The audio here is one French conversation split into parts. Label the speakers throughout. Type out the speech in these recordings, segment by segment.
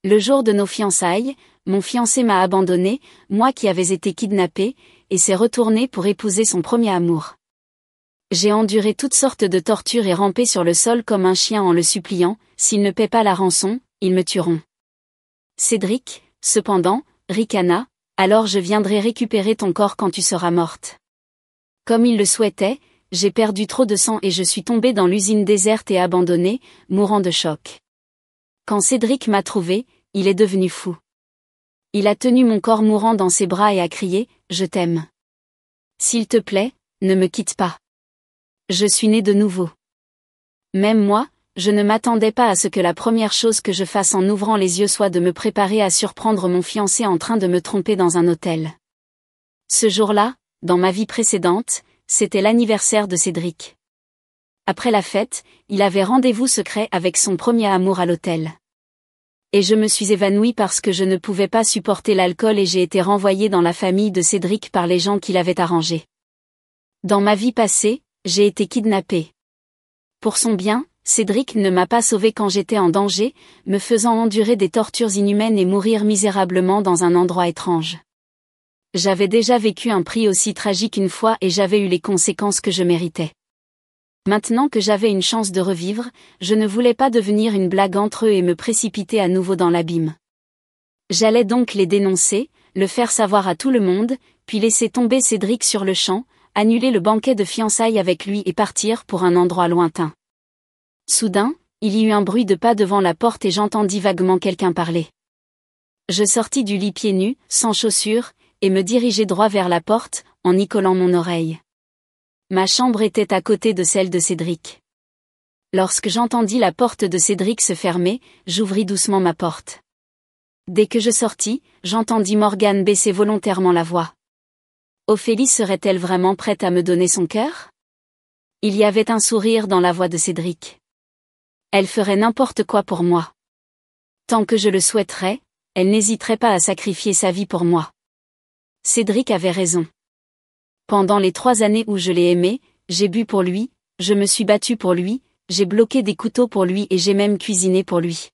Speaker 1: Le jour de nos fiançailles, mon fiancé m'a abandonné, moi qui avais été kidnappée, et s'est retourné pour épouser son premier amour. J'ai enduré toutes sortes de tortures et rampé sur le sol comme un chien en le suppliant, s'il ne paie pas la rançon, ils me tueront. Cédric, cependant, ricana, alors je viendrai récupérer ton corps quand tu seras morte. Comme il le souhaitait, j'ai perdu trop de sang et je suis tombée dans l'usine déserte et abandonnée, mourant de choc. Quand Cédric m'a trouvée, il est devenu fou. Il a tenu mon corps mourant dans ses bras et a crié « Je t'aime. S'il te plaît, ne me quitte pas. Je suis née de nouveau. » Même moi, je ne m'attendais pas à ce que la première chose que je fasse en ouvrant les yeux soit de me préparer à surprendre mon fiancé en train de me tromper dans un hôtel. Ce jour-là, dans ma vie précédente, c'était l'anniversaire de Cédric. Après la fête, il avait rendez-vous secret avec son premier amour à l'hôtel. Et je me suis évanouie parce que je ne pouvais pas supporter l'alcool et j'ai été renvoyée dans la famille de Cédric par les gens qui l'avaient arrangé. Dans ma vie passée, j'ai été kidnappée. Pour son bien, Cédric ne m'a pas sauvée quand j'étais en danger, me faisant endurer des tortures inhumaines et mourir misérablement dans un endroit étrange. J'avais déjà vécu un prix aussi tragique une fois et j'avais eu les conséquences que je méritais. Maintenant que j'avais une chance de revivre, je ne voulais pas devenir une blague entre eux et me précipiter à nouveau dans l'abîme. J'allais donc les dénoncer, le faire savoir à tout le monde, puis laisser tomber Cédric sur le champ, annuler le banquet de fiançailles avec lui et partir pour un endroit lointain. Soudain, il y eut un bruit de pas devant la porte et j'entendis vaguement quelqu'un parler. Je sortis du lit pieds nus, sans chaussures, et me dirigeai droit vers la porte, en y collant mon oreille. Ma chambre était à côté de celle de Cédric. Lorsque j'entendis la porte de Cédric se fermer, j'ouvris doucement ma porte. Dès que je sortis, j'entendis Morgane baisser volontairement la voix. Ophélie serait-elle vraiment prête à me donner son cœur? Il y avait un sourire dans la voix de Cédric. Elle ferait n'importe quoi pour moi. Tant que je le souhaiterais, elle n'hésiterait pas à sacrifier sa vie pour moi. Cédric avait raison. Pendant les 3 années où je l'ai aimé, j'ai bu pour lui, je me suis battue pour lui, j'ai bloqué des couteaux pour lui et j'ai même cuisiné pour lui.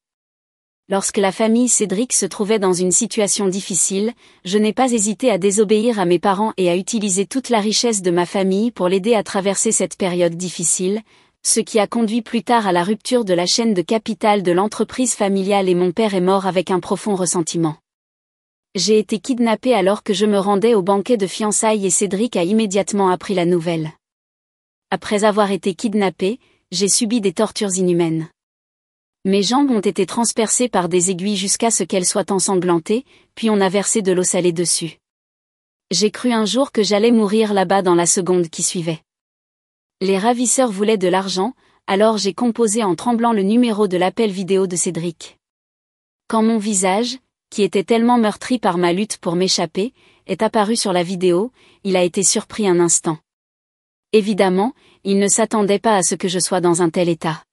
Speaker 1: Lorsque la famille Cédric se trouvait dans une situation difficile, je n'ai pas hésité à désobéir à mes parents et à utiliser toute la richesse de ma famille pour l'aider à traverser cette période difficile, ce qui a conduit plus tard à la rupture de la chaîne de capital de l'entreprise familiale et mon père est mort avec un profond ressentiment. J'ai été kidnappée alors que je me rendais au banquet de fiançailles et Cédric a immédiatement appris la nouvelle. Après avoir été kidnappée, j'ai subi des tortures inhumaines. Mes jambes ont été transpercées par des aiguilles jusqu'à ce qu'elles soient ensanglantées, puis on a versé de l'eau salée dessus. J'ai cru un jour que j'allais mourir là-bas dans la seconde qui suivait. Les ravisseurs voulaient de l'argent, alors j'ai composé en tremblant le numéro de l'appel vidéo de Cédric. Quand mon visage, qui était tellement meurtri par ma lutte pour m'échapper, est apparu sur la vidéo, il a été surpris un instant. Évidemment, il ne s'attendait pas à ce que je sois dans un tel état.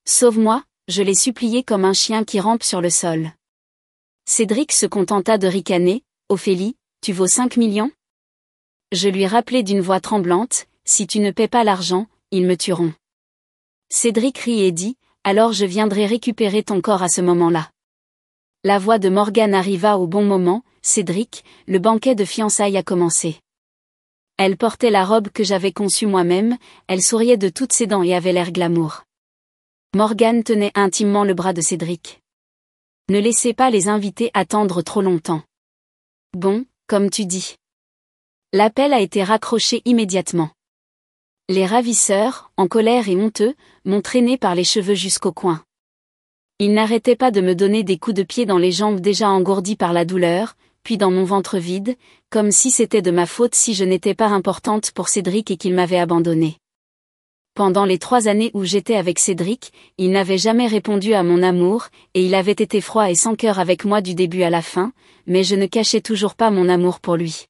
Speaker 1: Sauve-moi, je l'ai supplié comme un chien qui rampe sur le sol. Cédric se contenta de ricaner, Ophélie, tu vaux 5 millions? Je lui rappelai d'une voix tremblante, si tu ne paies pas l'argent, ils me tueront. Cédric rit et dit, alors je viendrai récupérer ton corps à ce moment-là. La voix de Morgane arriva au bon moment, Cédric, le banquet de fiançailles a commencé. Elle portait la robe que j'avais conçue moi-même, elle souriait de toutes ses dents et avait l'air glamour. Morgane tenait intimement le bras de Cédric. Ne laissez pas les invités attendre trop longtemps. Bon, comme tu dis. L'appel a été raccroché immédiatement. Les ravisseurs, en colère et honteux, m'ont traîné par les cheveux jusqu'au coin. Ils n'arrêtaient pas de me donner des coups de pied dans les jambes déjà engourdies par la douleur, puis dans mon ventre vide, comme si c'était de ma faute si je n'étais pas importante pour Cédric et qu'il m'avait abandonnée. Pendant les 3 années où j'étais avec Cédric, il n'avait jamais répondu à mon amour, et il avait été froid et sans cœur avec moi du début à la fin, mais je ne cachais toujours pas mon amour pour lui.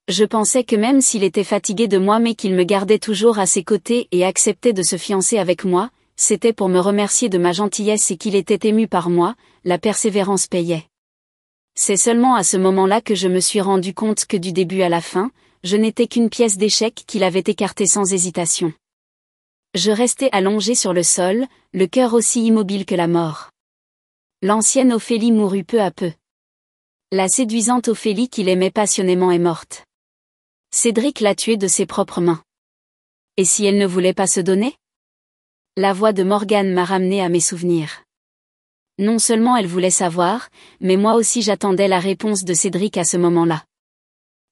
Speaker 1: Je pensais que même s'il était fatigué de moi mais qu'il me gardait toujours à ses côtés et acceptait de se fiancer avec moi, c'était pour me remercier de ma gentillesse et qu'il était ému par moi, la persévérance payait. C'est seulement à ce moment-là que je me suis rendu compte que du début à la fin, je n'étais qu'une pièce d'échec qu'il avait écartée sans hésitation. Je restais allongé sur le sol, le cœur aussi immobile que la mort. L'ancienne Ophélie mourut peu à peu. La séduisante Ophélie qu'il aimait passionnément est morte. Cédric l'a tuée de ses propres mains. Et si elle ne voulait pas se donner? La voix de Morgane m'a ramené à mes souvenirs. Non seulement elle voulait savoir, mais moi aussi j'attendais la réponse de Cédric à ce moment-là.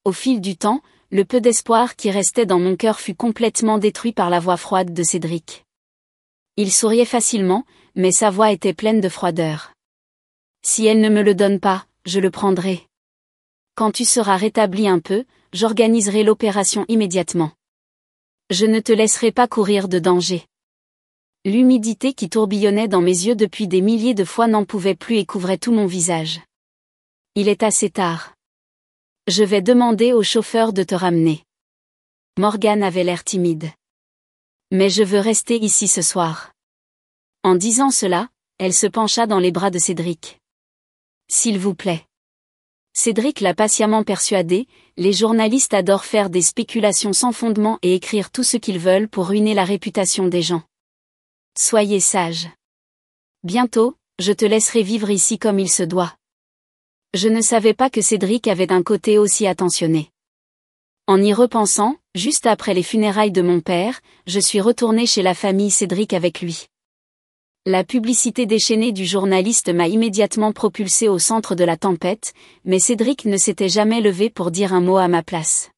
Speaker 1: Au fil du temps, le peu d'espoir qui restait dans mon cœur fut complètement détruit par la voix froide de Cédric. Il souriait facilement, mais sa voix était pleine de froideur. Si elle ne me le donne pas, je le prendrai. Quand tu seras rétabli un peu, j'organiserai l'opération immédiatement. Je ne te laisserai pas courir de danger. L'humidité qui tourbillonnait dans mes yeux depuis des milliers de fois n'en pouvait plus et couvrait tout mon visage. Il est assez tard. Je vais demander au chauffeur de te ramener. Morgane avait l'air timide. Mais je veux rester ici ce soir. En disant cela, elle se pencha dans les bras de Cédric. S'il vous plaît. Cédric l'a patiemment persuadé, les journalistes adorent faire des spéculations sans fondement et écrire tout ce qu'ils veulent pour ruiner la réputation des gens. Soyez sage. Bientôt, je te laisserai vivre ici comme il se doit. Je ne savais pas que Cédric avait un côté aussi attentionné. En y repensant, juste après les funérailles de mon père, je suis retournée chez la famille Cédric avec lui. La publicité déchaînée du journaliste m'a immédiatement propulsée au centre de la tempête, mais Cédric ne s'était jamais levé pour dire un mot à ma place.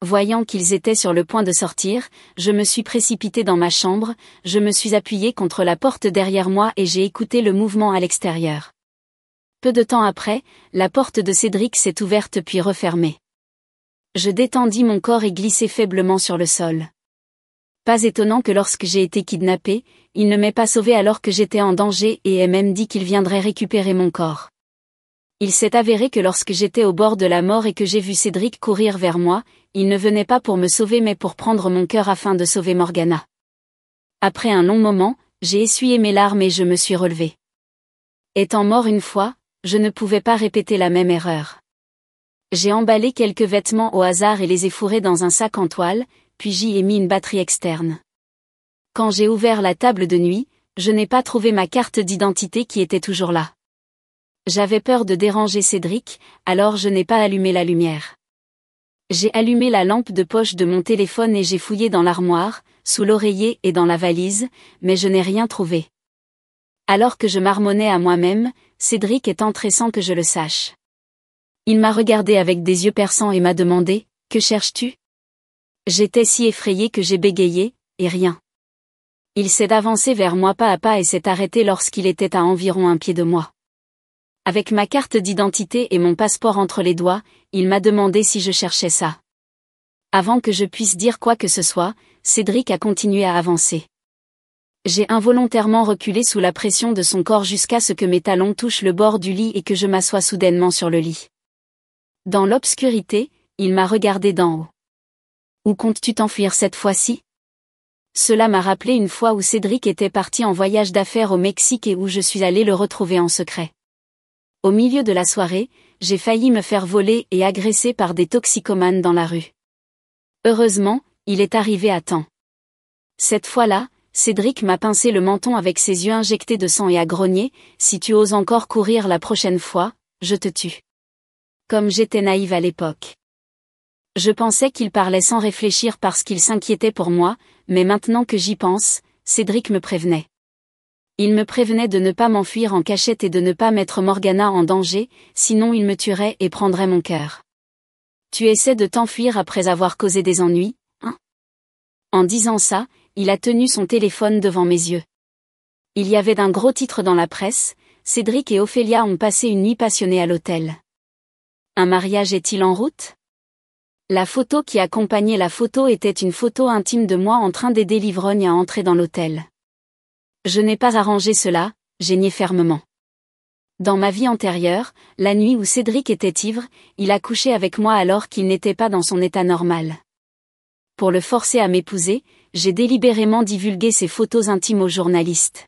Speaker 1: Voyant qu'ils étaient sur le point de sortir, je me suis précipitée dans ma chambre, je me suis appuyée contre la porte derrière moi et j'ai écouté le mouvement à l'extérieur. Peu de temps après, la porte de Cédric s'est ouverte puis refermée. Je détendis mon corps et glissai faiblement sur le sol. Pas étonnant que lorsque j'ai été kidnappée, il ne m'ait pas sauvée alors que j'étais en danger et ait même dit qu'il viendrait récupérer mon corps. Il s'est avéré que lorsque j'étais au bord de la mort et que j'ai vu Cédric courir vers moi, il ne venait pas pour me sauver mais pour prendre mon cœur afin de sauver Morgana. Après un long moment, j'ai essuyé mes larmes et je me suis relevée. Étant mort une fois, je ne pouvais pas répéter la même erreur. J'ai emballé quelques vêtements au hasard et les ai fourrés dans un sac en toile, puis j'y ai mis une batterie externe. Quand j'ai ouvert la table de nuit, je n'ai pas trouvé ma carte d'identité qui était toujours là. J'avais peur de déranger Cédric, alors je n'ai pas allumé la lumière. J'ai allumé la lampe de poche de mon téléphone et j'ai fouillé dans l'armoire, sous l'oreiller et dans la valise, mais je n'ai rien trouvé. Alors que je marmonnais à moi-même, Cédric est entré sans que je le sache. Il m'a regardé avec des yeux perçants et m'a demandé « Que cherches-tu » J'étais si effrayée que j'ai bégayé, et rien. Il s'est avancé vers moi pas à pas et s'est arrêté lorsqu'il était à environ un pied de moi. Avec ma carte d'identité et mon passeport entre les doigts, il m'a demandé si je cherchais ça. Avant que je puisse dire quoi que ce soit, Cédric a continué à avancer. J'ai involontairement reculé sous la pression de son corps jusqu'à ce que mes talons touchent le bord du lit et que je m'assoie soudainement sur le lit. Dans l'obscurité, il m'a regardé d'en haut. Où comptes-tu t'enfuir cette fois-ci ? Cela m'a rappelé une fois où Cédric était parti en voyage d'affaires au Mexique et où je suis allée le retrouver en secret. Au milieu de la soirée, j'ai failli me faire voler et agresser par des toxicomanes dans la rue. Heureusement, il est arrivé à temps. Cette fois-là, Cédric m'a pincé le menton avec ses yeux injectés de sang et a grogné « Si tu oses encore courir la prochaine fois, je te tue ». Comme j'étais naïve à l'époque. Je pensais qu'il parlait sans réfléchir parce qu'il s'inquiétait pour moi, mais maintenant que j'y pense, Cédric me prévenait. Il me prévenait de ne pas m'enfuir en cachette et de ne pas mettre Morgana en danger, sinon il me tuerait et prendrait mon cœur. Tu essaies de t'enfuir après avoir causé des ennuis, hein ? En disant ça, il a tenu son téléphone devant mes yeux. Il y avait d'un gros titre dans la presse, Cédric et Ophélia ont passé une nuit passionnée à l'hôtel. Un mariage est-il en route ? La photo qui accompagnait la photo était une photo intime de moi en train d'aider l'ivrogne à entrer dans l'hôtel. Je n'ai pas arrangé cela, j'ai nié fermement. Dans ma vie antérieure, la nuit où Cédric était ivre, il a couché avec moi alors qu'il n'était pas dans son état normal. Pour le forcer à m'épouser, j'ai délibérément divulgué ces photos intimes aux journalistes.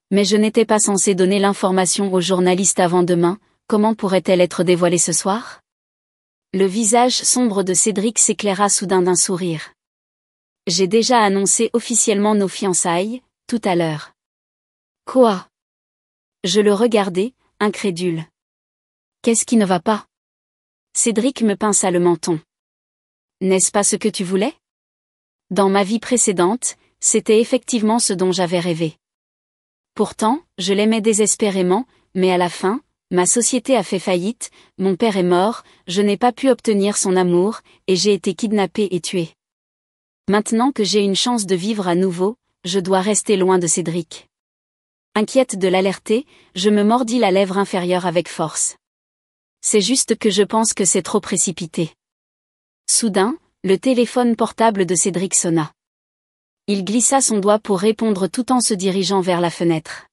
Speaker 1: Mais je n'étais pas censée donner l'information aux journalistes avant demain, comment pourrait-elle être dévoilée ce soir ? Le visage sombre de Cédric s'éclaira soudain d'un sourire. J'ai déjà annoncé officiellement nos fiançailles, tout à l'heure. Quoi ? Je le regardai, incrédule. Qu'est-ce qui ne va pas? Cédric me pinça le menton. N'est-ce pas ce que tu voulais? Dans ma vie précédente, c'était effectivement ce dont j'avais rêvé. Pourtant, je l'aimais désespérément, mais à la fin, ma société a fait faillite, mon père est mort, je n'ai pas pu obtenir son amour, et j'ai été kidnappée et tuée. Maintenant que j'ai une chance de vivre à nouveau, je dois rester loin de Cédric. Inquiète de l'alerter, je me mordis la lèvre inférieure avec force. C'est juste que je pense que c'est trop précipité. Soudain, le téléphone portable de Cédric sonna. Il glissa son doigt pour répondre tout en se dirigeant vers la fenêtre.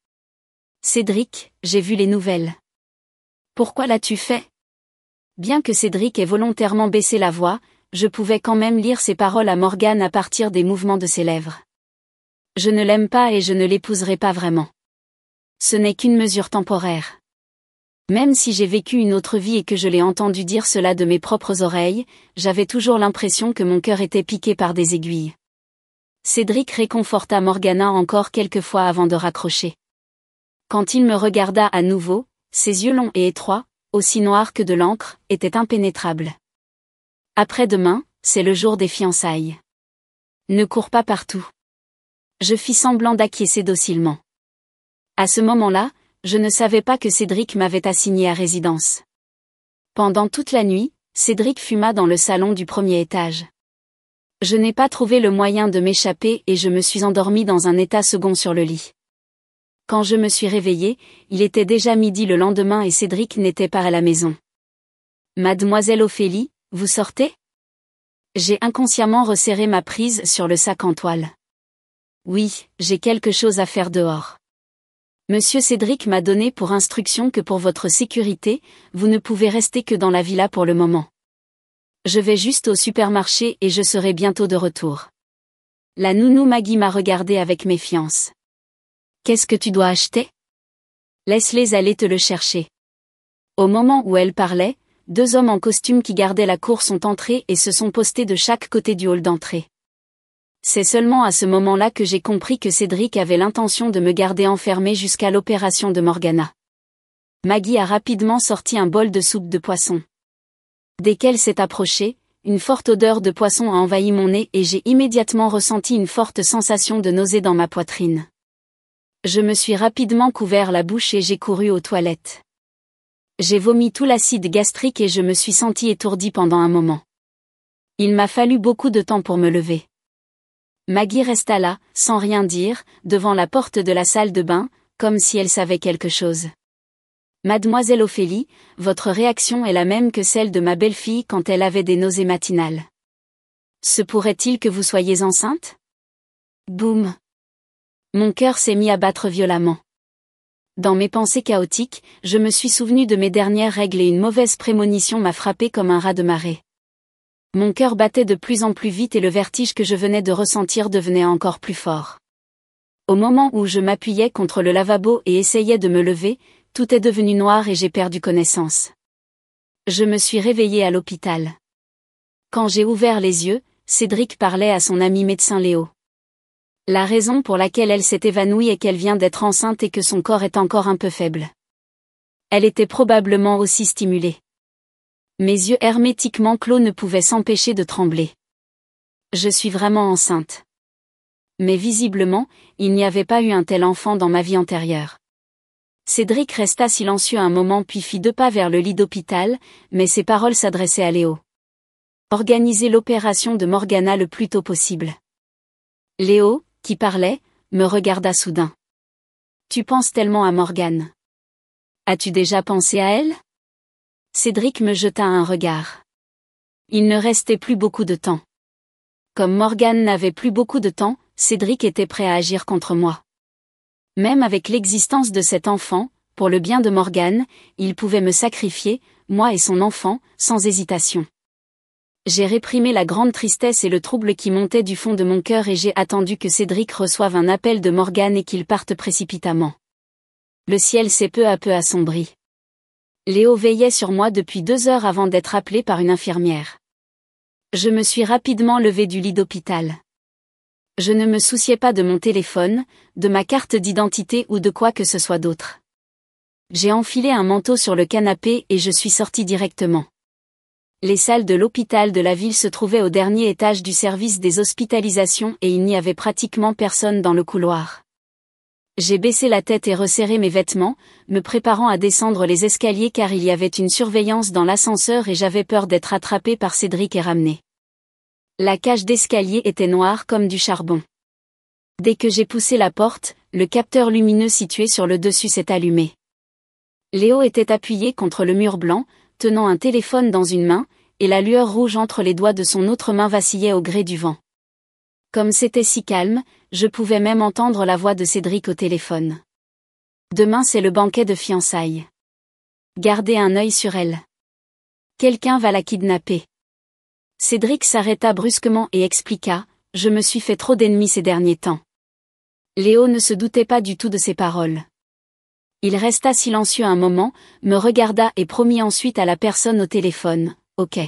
Speaker 1: Cédric, j'ai vu les nouvelles. Pourquoi l'as-tu fait? Bien que Cédric ait volontairement baissé la voix, je pouvais quand même lire ses paroles à Morgane à partir des mouvements de ses lèvres. Je ne l'aime pas et je ne l'épouserai pas vraiment. Ce n'est qu'une mesure temporaire. Même si j'ai vécu une autre vie et que je l'ai entendu dire cela de mes propres oreilles, j'avais toujours l'impression que mon cœur était piqué par des aiguilles. Cédric réconforta Morgana encore quelques fois avant de raccrocher. Quand il me regarda à nouveau, ses yeux longs et étroits, aussi noirs que de l'encre, étaient impénétrables. Après-demain, c'est le jour des fiançailles. Ne cours pas partout. Je fis semblant d'acquiescer docilement. À ce moment-là, je ne savais pas que Cédric m'avait assigné à résidence. Pendant toute la nuit, Cédric fuma dans le salon du premier étage. Je n'ai pas trouvé le moyen de m'échapper et je me suis endormie dans un état second sur le lit. Quand je me suis réveillée, il était déjà midi le lendemain et Cédric n'était pas à la maison. Mademoiselle Ophélie, vous sortez? J'ai inconsciemment resserré ma prise sur le sac en toile. Oui, j'ai quelque chose à faire dehors. Monsieur Cédric m'a donné pour instruction que pour votre sécurité, vous ne pouvez rester que dans la villa pour le moment. Je vais juste au supermarché et je serai bientôt de retour. La nounou Maggie m'a regardé avec méfiance. Qu'est-ce que tu dois acheter? Laisse-les aller te le chercher. Au moment où elle parlait, 2 hommes en costume qui gardaient la cour sont entrés et se sont postés de chaque côté du hall d'entrée. C'est seulement à ce moment-là que j'ai compris que Cédric avait l'intention de me garder enfermée jusqu'à l'opération de Morgana. Maggie a rapidement sorti un bol de soupe de poisson. Dès qu'elle s'est approchée, une forte odeur de poisson a envahi mon nez et j'ai immédiatement ressenti une forte sensation de nausée dans ma poitrine. Je me suis rapidement couvert la bouche et j'ai couru aux toilettes. J'ai vomi tout l'acide gastrique et je me suis sentie étourdie pendant un moment. Il m'a fallu beaucoup de temps pour me lever. Maggie resta là, sans rien dire, devant la porte de la salle de bain, comme si elle savait quelque chose. Mademoiselle Ophélie, votre réaction est la même que celle de ma belle-fille quand elle avait des nausées matinales. Se pourrait-il que vous soyez enceinte? Boum! Mon cœur s'est mis à battre violemment. Dans mes pensées chaotiques, je me suis souvenu de mes dernières règles et une mauvaise prémonition m'a frappé comme un raz de marée. Mon cœur battait de plus en plus vite et le vertige que je venais de ressentir devenait encore plus fort. Au moment où je m'appuyais contre le lavabo et essayais de me lever, tout est devenu noir et j'ai perdu connaissance. Je me suis réveillée à l'hôpital. Quand j'ai ouvert les yeux, Cédric parlait à son ami médecin Léo. La raison pour laquelle elle s'est évanouie est qu'elle vient d'être enceinte et que son corps est encore un peu faible. Elle était probablement aussi stimulée. Mes yeux hermétiquement clos ne pouvaient s'empêcher de trembler. Je suis vraiment enceinte. Mais visiblement, il n'y avait pas eu un tel enfant dans ma vie antérieure. Cédric resta silencieux un moment puis fit 2 pas vers le lit d'hôpital, mais ses paroles s'adressaient à Léo. Organisez l'opération de Morgana le plus tôt possible. Léo, qui parlait, me regarda soudain. Tu penses tellement à Morgane. As-tu déjà pensé à elle? Cédric me jeta un regard. Il ne restait plus beaucoup de temps. Comme Morgane n'avait plus beaucoup de temps, Cédric était prêt à agir contre moi. Même avec l'existence de cet enfant, pour le bien de Morgane, il pouvait me sacrifier, moi et son enfant, sans hésitation. J'ai réprimé la grande tristesse et le trouble qui montait du fond de mon cœur et j'ai attendu que Cédric reçoive un appel de Morgane et qu'il parte précipitamment. Le ciel s'est peu à peu assombri. Léo veillait sur moi depuis 2 heures avant d'être appelé par une infirmière. Je me suis rapidement levée du lit d'hôpital. Je ne me souciais pas de mon téléphone, de ma carte d'identité ou de quoi que ce soit d'autre. J'ai enfilé un manteau sur le canapé et je suis sortie directement. Les salles de l'hôpital de la ville se trouvaient au dernier étage du service des hospitalisations et il n'y avait pratiquement personne dans le couloir. J'ai baissé la tête et resserré mes vêtements, me préparant à descendre les escaliers car il y avait une surveillance dans l'ascenseur et j'avais peur d'être attrapée par Cédric et ramenée. La cage d'escalier était noire comme du charbon. Dès que j'ai poussé la porte, le capteur lumineux situé sur le dessus s'est allumé. Léo était appuyé contre le mur blanc, tenant un téléphone dans une main, et la lueur rouge entre les doigts de son autre main vacillait au gré du vent. Comme c'était si calme, je pouvais même entendre la voix de Cédric au téléphone. Demain c'est le banquet de fiançailles. Gardez un œil sur elle. Quelqu'un va la kidnapper. Cédric s'arrêta brusquement et expliqua, « Je me suis fait trop d'ennemis ces derniers temps. » Léo ne se doutait pas du tout de ses paroles. Il resta silencieux un moment, me regarda et promit ensuite à la personne au téléphone, « Ok. »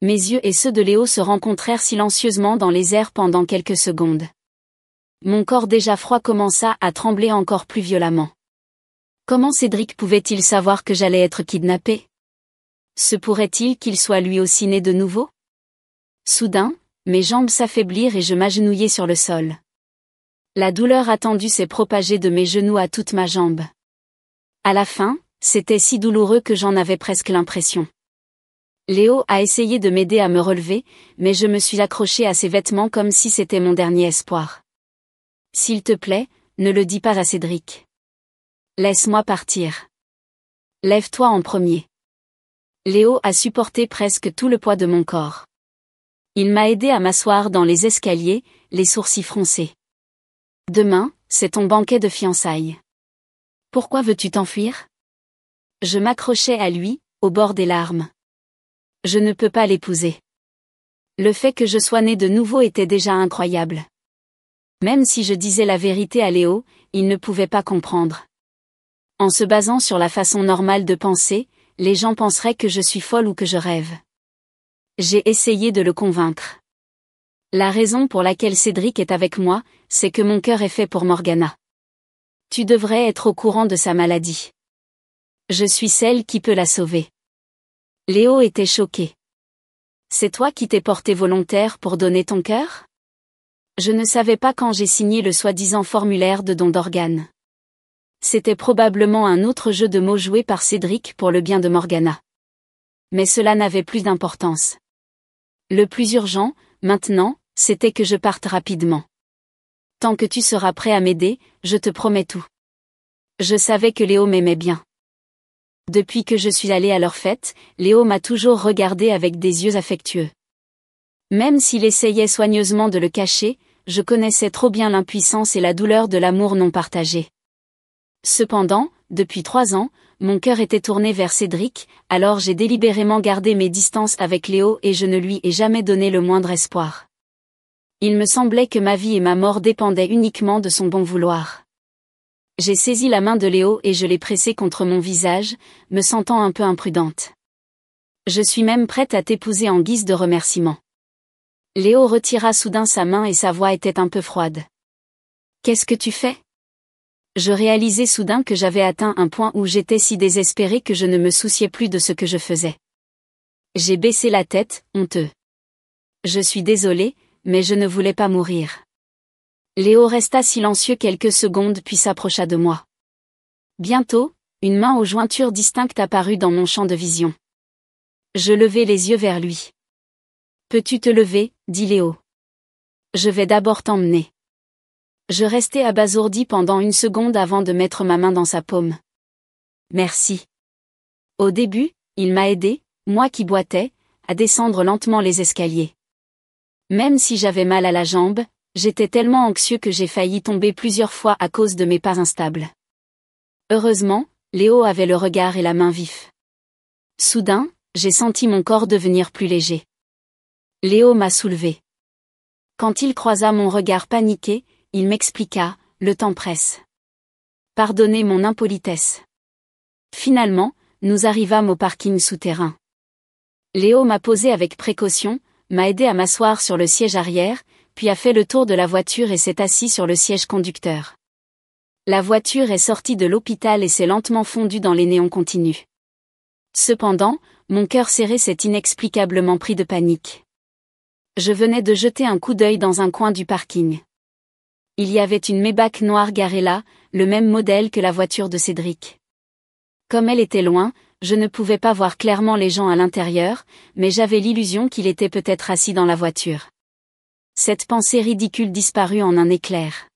Speaker 1: Mes yeux et ceux de Léo se rencontrèrent silencieusement dans les airs pendant quelques secondes. Mon corps déjà froid commença à trembler encore plus violemment. Comment Cédric pouvait-il savoir que j'allais être kidnappée? Se pourrait-il qu'il soit lui aussi né de nouveau? Soudain, mes jambes s'affaiblirent et je m'agenouillai sur le sol. La douleur attendue s'est propagée de mes genoux à toute ma jambe. À la fin, c'était si douloureux que j'en avais presque l'impression. Léo a essayé de m'aider à me relever, mais je me suis accrochée à ses vêtements comme si c'était mon dernier espoir. S'il te plaît, ne le dis pas à Cédric. Laisse-moi partir. Lève-toi en premier. Léo a supporté presque tout le poids de mon corps. Il m'a aidé à m'asseoir dans les escaliers, les sourcils froncés. Demain, c'est ton banquet de fiançailles. Pourquoi veux-tu t'enfuir? Je m'accrochais à lui, au bord des larmes. Je ne peux pas l'épouser. Le fait que je sois née de nouveau était déjà incroyable. Même si je disais la vérité à Léo, il ne pouvait pas comprendre. En se basant sur la façon normale de penser, les gens penseraient que je suis folle ou que je rêve. J'ai essayé de le convaincre. La raison pour laquelle Cédric est avec moi, c'est que mon cœur est fait pour Morgana. Tu devrais être au courant de sa maladie. Je suis celle qui peut la sauver. Léo était choqué. C'est toi qui t'es porté volontaire pour donner ton cœur? Je ne savais pas quand j'ai signé le soi-disant formulaire de don d'organes. C'était probablement un autre jeu de mots joué par Cédric pour le bien de Morgana. Mais cela n'avait plus d'importance. Le plus urgent, maintenant, c'était que je parte rapidement. Tant que tu seras prêt à m'aider, je te promets tout. Je savais que Léo m'aimait bien. Depuis que je suis allée à leur fête, Léo m'a toujours regardé avec des yeux affectueux. Même s'il essayait soigneusement de le cacher, je connaissais trop bien l'impuissance et la douleur de l'amour non partagé. Cependant, depuis 3 ans, mon cœur était tourné vers Cédric, alors j'ai délibérément gardé mes distances avec Léo et je ne lui ai jamais donné le moindre espoir. Il me semblait que ma vie et ma mort dépendaient uniquement de son bon vouloir. J'ai saisi la main de Léo et je l'ai pressée contre mon visage, me sentant un peu imprudente. Je suis même prête à t'épouser en guise de remerciement. Léo retira soudain sa main et sa voix était un peu froide. Qu'est-ce que tu fais? Je réalisai soudain que j'avais atteint un point où j'étais si désespérée que je ne me souciais plus de ce que je faisais. J'ai baissé la tête, honteux. Je suis désolée, mais je ne voulais pas mourir. Léo resta silencieux quelques secondes puis s'approcha de moi. Bientôt, une main aux jointures distinctes apparut dans mon champ de vision. Je levai les yeux vers lui. Peux-tu te lever, dit Léo. Je vais d'abord t'emmener. Je restai abasourdi pendant une seconde avant de mettre ma main dans sa paume. Merci. Au début, il m'a aidé, moi qui boitais, à descendre lentement les escaliers. Même si j'avais mal à la jambe, j'étais tellement anxieux que j'ai failli tomber plusieurs fois à cause de mes pas instables. Heureusement, Léo avait le regard et la main vifs. Soudain, j'ai senti mon corps devenir plus léger. Léo m'a soulevé. Quand il croisa mon regard paniqué, il m'expliqua, le temps presse. Pardonnez mon impolitesse. Finalement, nous arrivâmes au parking souterrain. Léo m'a posé avec précaution, m'a aidé à m'asseoir sur le siège arrière, puis a fait le tour de la voiture et s'est assis sur le siège conducteur. La voiture est sortie de l'hôpital et s'est lentement fondue dans les néons continus. Cependant, mon cœur serré s'est inexplicablement pris de panique. Je venais de jeter un coup d'œil dans un coin du parking. Il y avait une Maybach noire garée là, le même modèle que la voiture de Cédric. Comme elle était loin, je ne pouvais pas voir clairement les gens à l'intérieur, mais j'avais l'illusion qu'il était peut-être assis dans la voiture. Cette pensée ridicule disparut en un éclair.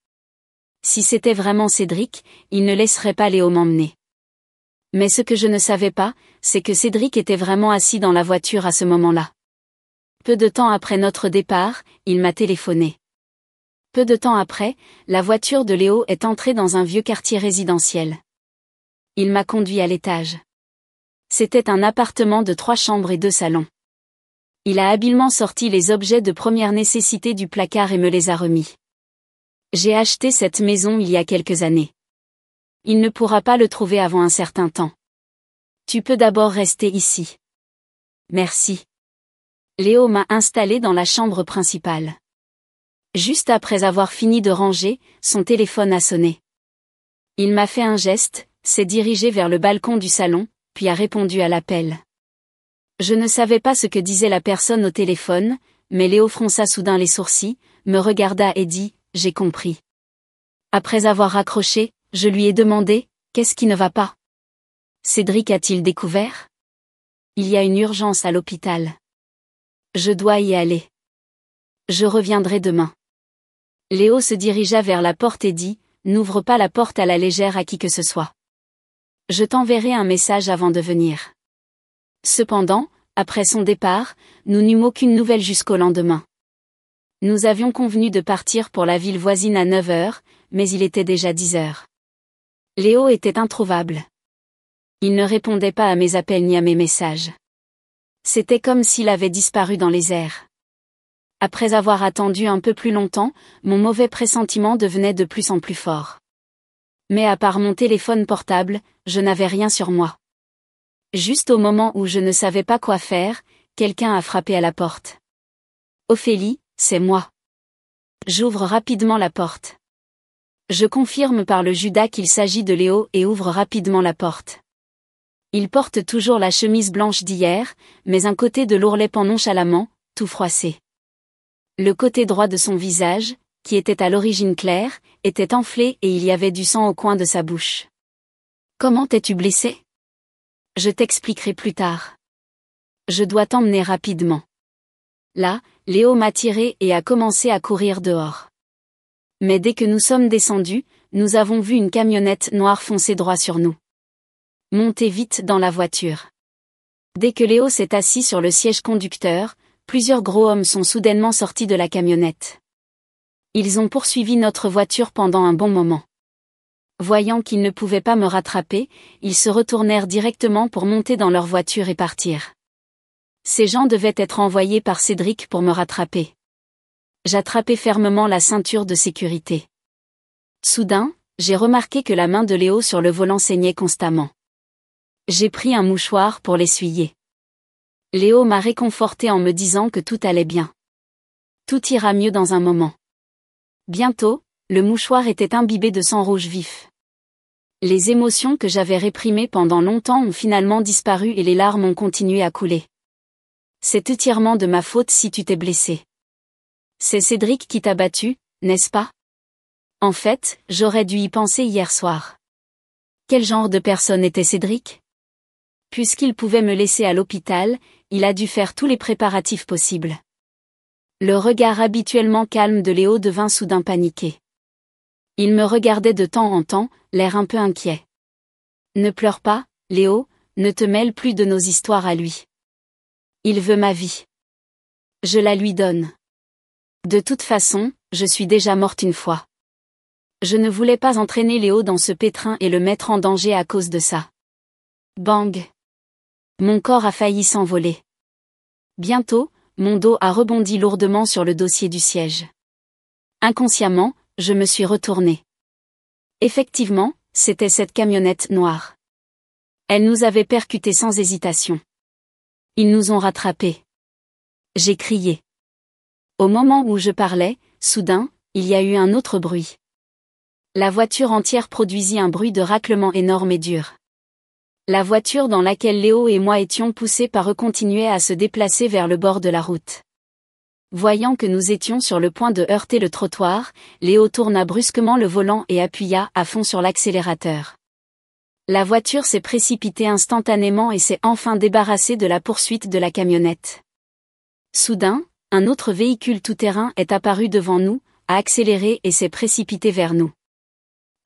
Speaker 1: Si c'était vraiment Cédric, il ne laisserait pas Léo m'emmener. Mais ce que je ne savais pas, c'est que Cédric était vraiment assis dans la voiture à ce moment-là. Peu de temps après notre départ, il m'a téléphoné. Peu de temps après, la voiture de Léo est entrée dans un vieux quartier résidentiel. Il m'a conduit à l'étage. C'était un appartement de 3 chambres et 2 salons. Il a habilement sorti les objets de première nécessité du placard et me les a remis. J'ai acheté cette maison il y a quelques années. Il ne pourra pas le trouver avant un certain temps. Tu peux d'abord rester ici. Merci. Léo m'a installé dans la chambre principale. Juste après avoir fini de ranger, son téléphone a sonné. Il m'a fait un geste, s'est dirigé vers le balcon du salon, puis a répondu à l'appel. Je ne savais pas ce que disait la personne au téléphone, mais Léo fronça soudain les sourcils, me regarda et dit « J'ai compris ». Après avoir raccroché, je lui ai demandé « Qu'est-ce qui ne va pas ?» Cédric a-t-il découvert ? Il y a une urgence à l'hôpital. Je dois y aller. Je reviendrai demain. Léo se dirigea vers la porte et dit « N'ouvre pas la porte à la légère à qui que ce soit. Je t'enverrai un message avant de venir. » Cependant, après son départ, nous n'eûmes aucune nouvelle jusqu'au lendemain. Nous avions convenu de partir pour la ville voisine à 9 heures, mais il était déjà 10 heures. Léo était introuvable. Il ne répondait pas à mes appels ni à mes messages. C'était comme s'il avait disparu dans les airs. Après avoir attendu un peu plus longtemps, mon mauvais pressentiment devenait de plus en plus fort. Mais à part mon téléphone portable, je n'avais rien sur moi. Juste au moment où je ne savais pas quoi faire, quelqu'un a frappé à la porte. « Ophélie, c'est moi. » J'ouvre rapidement la porte. Je confirme par le Judas qu'il s'agit de Léo et ouvre rapidement la porte. Il porte toujours la chemise blanche d'hier, mais un côté de l'ourlet pend nonchalamment, tout froissé. Le côté droit de son visage, qui était à l'origine clair, était enflé et il y avait du sang au coin de sa bouche. « Comment t'es-tu blessé ? Je t'expliquerai plus tard. Je dois t'emmener rapidement. » Là, Léo m'a tiré et a commencé à courir dehors. Mais dès que nous sommes descendus, nous avons vu une camionnette noire foncer droit sur nous. Montez vite dans la voiture. Dès que Léo s'est assis sur le siège conducteur, plusieurs gros hommes sont soudainement sortis de la camionnette. Ils ont poursuivi notre voiture pendant un bon moment. Voyant qu'ils ne pouvaient pas me rattraper, ils se retournèrent directement pour monter dans leur voiture et partir. Ces gens devaient être envoyés par Cédric pour me rattraper. J'attrapai fermement la ceinture de sécurité. Soudain, j'ai remarqué que la main de Léo sur le volant saignait constamment. J'ai pris un mouchoir pour l'essuyer. Léo m'a réconforté en me disant que tout allait bien. Tout ira mieux dans un moment. Bientôt, le mouchoir était imbibé de sang rouge vif. Les émotions que j'avais réprimées pendant longtemps ont finalement disparu et les larmes ont continué à couler. C'est entièrement de ma faute si tu t'es blessé. C'est Cédric qui t'a battu, n'est-ce pas ? En fait, j'aurais dû y penser hier soir. Quel genre de personne était Cédric ? Puisqu'il pouvait me laisser à l'hôpital, il a dû faire tous les préparatifs possibles. Le regard habituellement calme de Léo devint soudain paniqué. Il me regardait de temps en temps, l'air un peu inquiet. Ne pleure pas, Léo, ne te mêle plus de nos histoires à lui. Il veut ma vie. Je la lui donne. De toute façon, je suis déjà morte une fois. Je ne voulais pas entraîner Léo dans ce pétrin et le mettre en danger à cause de ça. Bang! Mon corps a failli s'envoler. Bientôt, mon dos a rebondi lourdement sur le dossier du siège. Inconsciemment, je me suis retournée. Effectivement, c'était cette camionnette noire. Elle nous avait percutés sans hésitation. Ils nous ont rattrapés. J'ai crié. Au moment où je parlais, soudain, il y a eu un autre bruit. La voiture entière produisit un bruit de raclement énorme et dur. La voiture dans laquelle Léo et moi étions poussés par eux continuait à se déplacer vers le bord de la route. Voyant que nous étions sur le point de heurter le trottoir, Léo tourna brusquement le volant et appuya à fond sur l'accélérateur. La voiture s'est précipitée instantanément et s'est enfin débarrassée de la poursuite de la camionnette. Soudain, un autre véhicule tout-terrain est apparu devant nous, a accéléré et s'est précipité vers nous.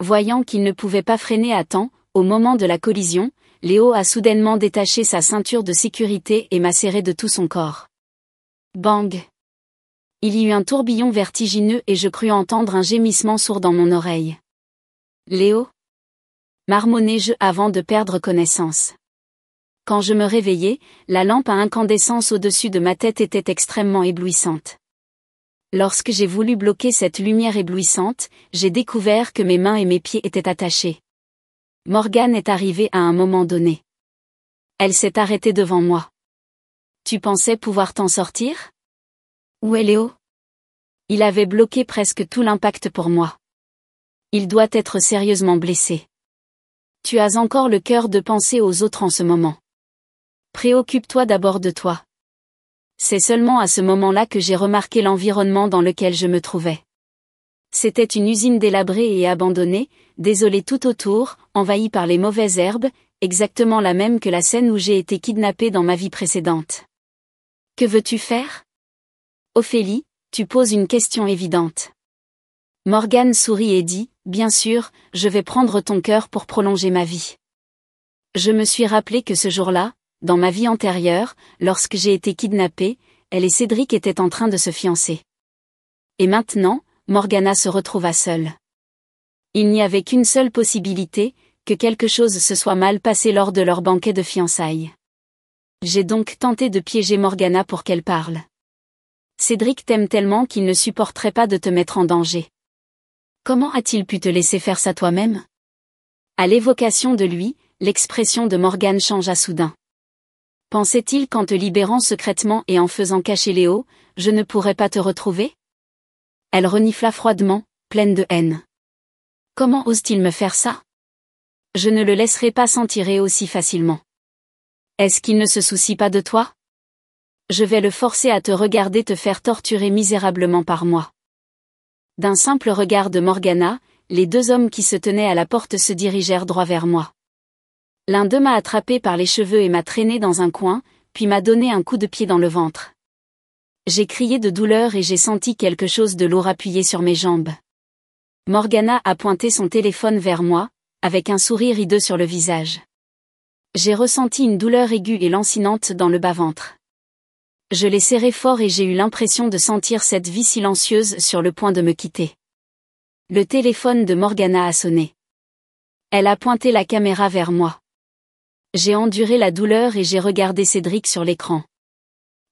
Speaker 1: Voyant qu'il ne pouvait pas freiner à temps, au moment de la collision, Léo a soudainement détaché sa ceinture de sécurité et m'a serré de tout son corps. Bang! Il y eut un tourbillon vertigineux et je crus entendre un gémissement sourd dans mon oreille. Léo? Marmonnai-je avant de perdre connaissance. Quand je me réveillai, la lampe à incandescence au-dessus de ma tête était extrêmement éblouissante. Lorsque j'ai voulu bloquer cette lumière éblouissante, j'ai découvert que mes mains et mes pieds étaient attachés. Morgane est arrivée à un moment donné. Elle s'est arrêtée devant moi. Tu pensais pouvoir t'en sortir? Où est Léo? Il avait bloqué presque tout l'impact pour moi. Il doit être sérieusement blessé. Tu as encore le cœur de penser aux autres en ce moment. Préoccupe-toi d'abord de toi. C'est seulement à ce moment-là que j'ai remarqué l'environnement dans lequel je me trouvais. C'était une usine délabrée et abandonnée, désolée tout autour, envahie par les mauvaises herbes, exactement la même que la scène où j'ai été kidnappée dans ma vie précédente. Que veux-tu faire? Ophélie, tu poses une question évidente. Morgane sourit et dit, bien sûr, je vais prendre ton cœur pour prolonger ma vie. Je me suis rappelé que ce jour-là, dans ma vie antérieure, lorsque j'ai été kidnappée, elle et Cédric étaient en train de se fiancer. Et maintenant, Morgana se retrouva seule. Il n'y avait qu'une seule possibilité, que quelque chose se soit mal passé lors de leur banquet de fiançailles. J'ai donc tenté de piéger Morgana pour qu'elle parle. Cédric t'aime tellement qu'il ne supporterait pas de te mettre en danger. Comment a-t-il pu te laisser faire ça toi-même? À l'évocation de lui, l'expression de Morgane changea soudain. Pensait-il qu'en te libérant secrètement et en faisant cacher Léo, je ne pourrais pas te retrouver? Elle renifla froidement, pleine de haine. Comment ose-t-il me faire ça? Je ne le laisserai pas s'en tirer aussi facilement. Est-ce qu'il ne se soucie pas de toi? Je vais le forcer à te regarder te faire torturer misérablement par moi. D'un simple regard de Morgana, les deux hommes qui se tenaient à la porte se dirigèrent droit vers moi. L'un d'eux m'a attrapé par les cheveux et m'a traîné dans un coin, puis m'a donné un coup de pied dans le ventre. J'ai crié de douleur et j'ai senti quelque chose de lourd appuyé sur mes jambes. Morgana a pointé son téléphone vers moi, avec un sourire hideux sur le visage. J'ai ressenti une douleur aiguë et lancinante dans le bas-ventre. Je l'ai serré fort et j'ai eu l'impression de sentir cette vie silencieuse sur le point de me quitter. Le téléphone de Morgana a sonné. Elle a pointé la caméra vers moi. J'ai enduré la douleur et j'ai regardé Cédric sur l'écran.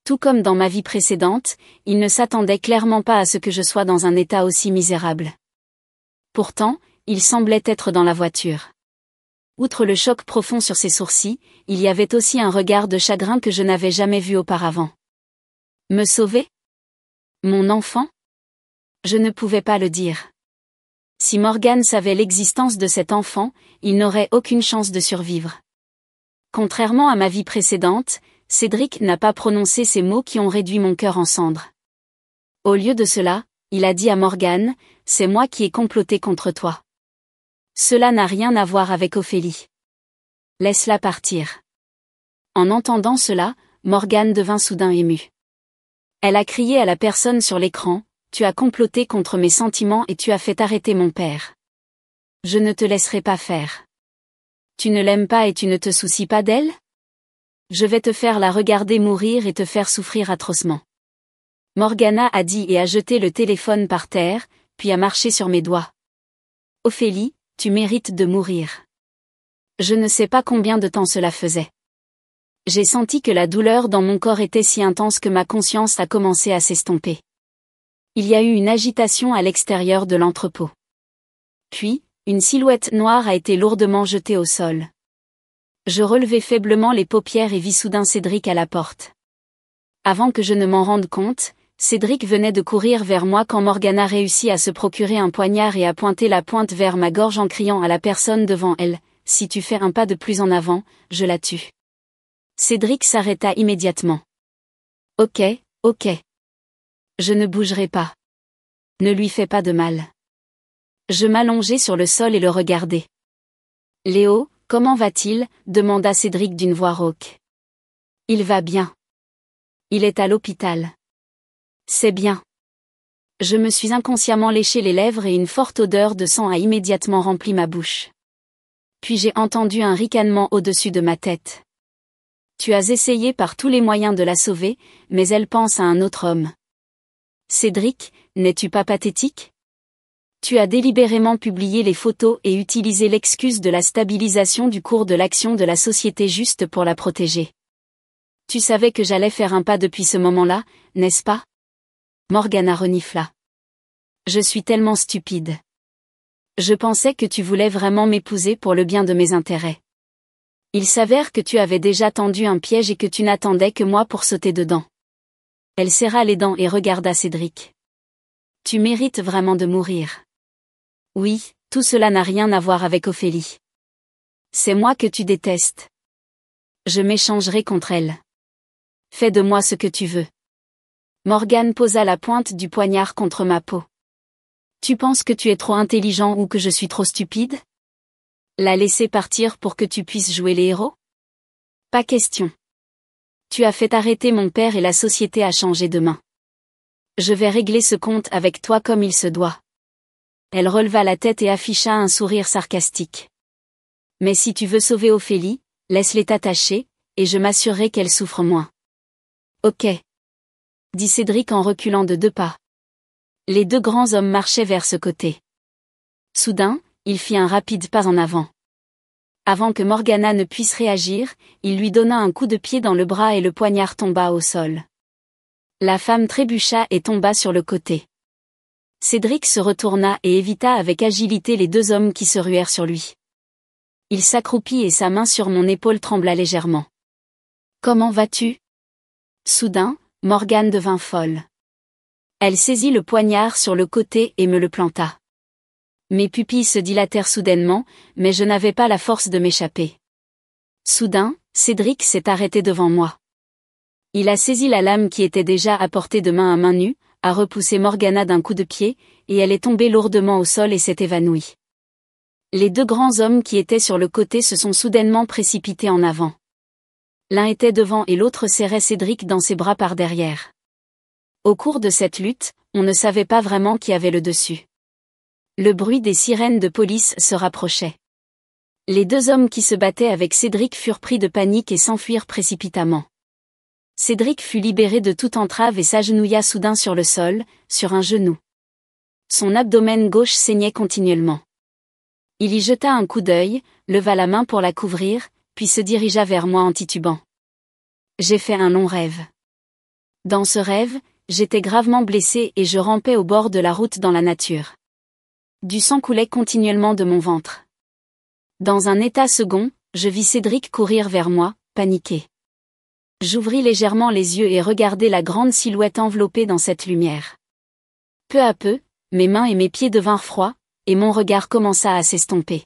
Speaker 1: Tout comme dans ma vie précédente, il ne s'attendait clairement pas à ce que je sois dans un état aussi misérable. Pourtant, il semblait être dans la voiture. Outre le choc profond sur ses sourcils, il y avait aussi un regard de chagrin que je n'avais jamais vu auparavant. Me sauver? Mon enfant? Je ne pouvais pas le dire. Si Morgane savait l'existence de cet enfant, il n'aurait aucune chance de survivre. Contrairement à ma vie précédente, Cédric n'a pas prononcé ces mots qui ont réduit mon cœur en cendres. Au lieu de cela, il a dit à Morgane, « C'est moi qui ai comploté contre toi. » Cela n'a rien à voir avec Ophélie. Laisse-la partir. En entendant cela, Morgane devint soudain émue. Elle a crié à la personne sur l'écran, « Tu as comploté contre mes sentiments et tu as fait arrêter mon père. Je ne te laisserai pas faire. Tu ne l'aimes pas et tu ne te soucies pas d'elle? Je vais te faire la regarder mourir et te faire souffrir atrocement. » Morgana a dit et a jeté le téléphone par terre, puis a marché sur mes doigts. « Ophélie, tu mérites de mourir. » Je ne sais pas combien de temps cela faisait. J'ai senti que la douleur dans mon corps était si intense que ma conscience a commencé à s'estomper. Il y a eu une agitation à l'extérieur de l'entrepôt. Puis, une silhouette noire a été lourdement jetée au sol. Je relevai faiblement les paupières et vis soudain Cédric à la porte. Avant que je ne m'en rende compte, Cédric venait de courir vers moi quand Morgana réussit à se procurer un poignard et à pointer la pointe vers ma gorge en criant à la personne devant elle, « Si tu fais un pas de plus en avant, je la tue. » Cédric s'arrêta immédiatement. « Ok, ok. Je ne bougerai pas. Ne lui fais pas de mal. » Je m'allongeai sur le sol et le regardai. « Léo, comment va-t-il » demanda Cédric d'une voix rauque. « Il va bien. Il est à l'hôpital. » C'est bien. Je me suis inconsciemment léché les lèvres et une forte odeur de sang a immédiatement rempli ma bouche. Puis j'ai entendu un ricanement au-dessus de ma tête. Tu as essayé par tous les moyens de la sauver, mais elle pense à un autre homme. Cédric, n'es-tu pas pathétique ? Tu as délibérément publié les photos et utilisé l'excuse de la stabilisation du cours de l'action de la société juste pour la protéger. Tu savais que j'allais faire un pas depuis ce moment-là, n'est-ce pas ? Morgana renifla. Je suis tellement stupide. Je pensais que tu voulais vraiment m'épouser pour le bien de mes intérêts. Il s'avère que tu avais déjà tendu un piège et que tu n'attendais que moi pour sauter dedans. Elle serra les dents et regarda Cédric. Tu mérites vraiment de mourir. Oui, tout cela n'a rien à voir avec Ophélie. C'est moi que tu détestes. Je m'échangerai contre elle. Fais de moi ce que tu veux. Morgane posa la pointe du poignard contre ma peau. Tu penses que tu es trop intelligent ou que je suis trop stupide ? La laisser partir pour que tu puisses jouer les héros ? Pas question. Tu as fait arrêter mon père et la société a changé de main. Je vais régler ce compte avec toi comme il se doit. Elle releva la tête et afficha un sourire sarcastique. Mais si tu veux sauver Ophélie, laisse-les t'attacher, et je m'assurerai qu'elle souffre moins. Ok. Dit Cédric en reculant de 2 pas. Les 2 grands hommes marchaient vers ce côté. Soudain, il fit un rapide pas en avant. Avant que Morgana ne puisse réagir, il lui donna un coup de pied dans le bras et le poignard tomba au sol. La femme trébucha et tomba sur le côté. Cédric se retourna et évita avec agilité les 2 hommes qui se ruèrent sur lui. Il s'accroupit et sa main sur mon épaule trembla légèrement. « Comment vas-tu » Soudain, Morgane devint folle. Elle saisit le poignard sur le côté et me le planta. Mes pupilles se dilatèrent soudainement, mais je n'avais pas la force de m'échapper. Soudain, Cédric s'est arrêté devant moi. Il a saisi la lame qui était déjà à portée de main à main nue, a repoussé Morgana d'un coup de pied, et elle est tombée lourdement au sol et s'est évanouie. Les 2 grands hommes qui étaient sur le côté se sont soudainement précipités en avant. L'un était devant et l'autre serrait Cédric dans ses bras par derrière. Au cours de cette lutte, on ne savait pas vraiment qui avait le dessus. Le bruit des sirènes de police se rapprochait. Les 2 hommes qui se battaient avec Cédric furent pris de panique et s'enfuirent précipitamment. Cédric fut libéré de toute entrave et s'agenouilla soudain sur le sol, sur un genou. Son abdomen gauche saignait continuellement. Il y jeta un coup d'œil, leva la main pour la couvrir, puis se dirigea vers moi en titubant. J'ai fait un long rêve. Dans ce rêve, j'étais gravement blessé et je rampais au bord de la route dans la nature. Du sang coulait continuellement de mon ventre. Dans un état second, je vis Cédric courir vers moi, paniqué. J'ouvris légèrement les yeux et regardai la grande silhouette enveloppée dans cette lumière. Peu à peu, mes mains et mes pieds devinrent froids, et mon regard commença à s'estomper.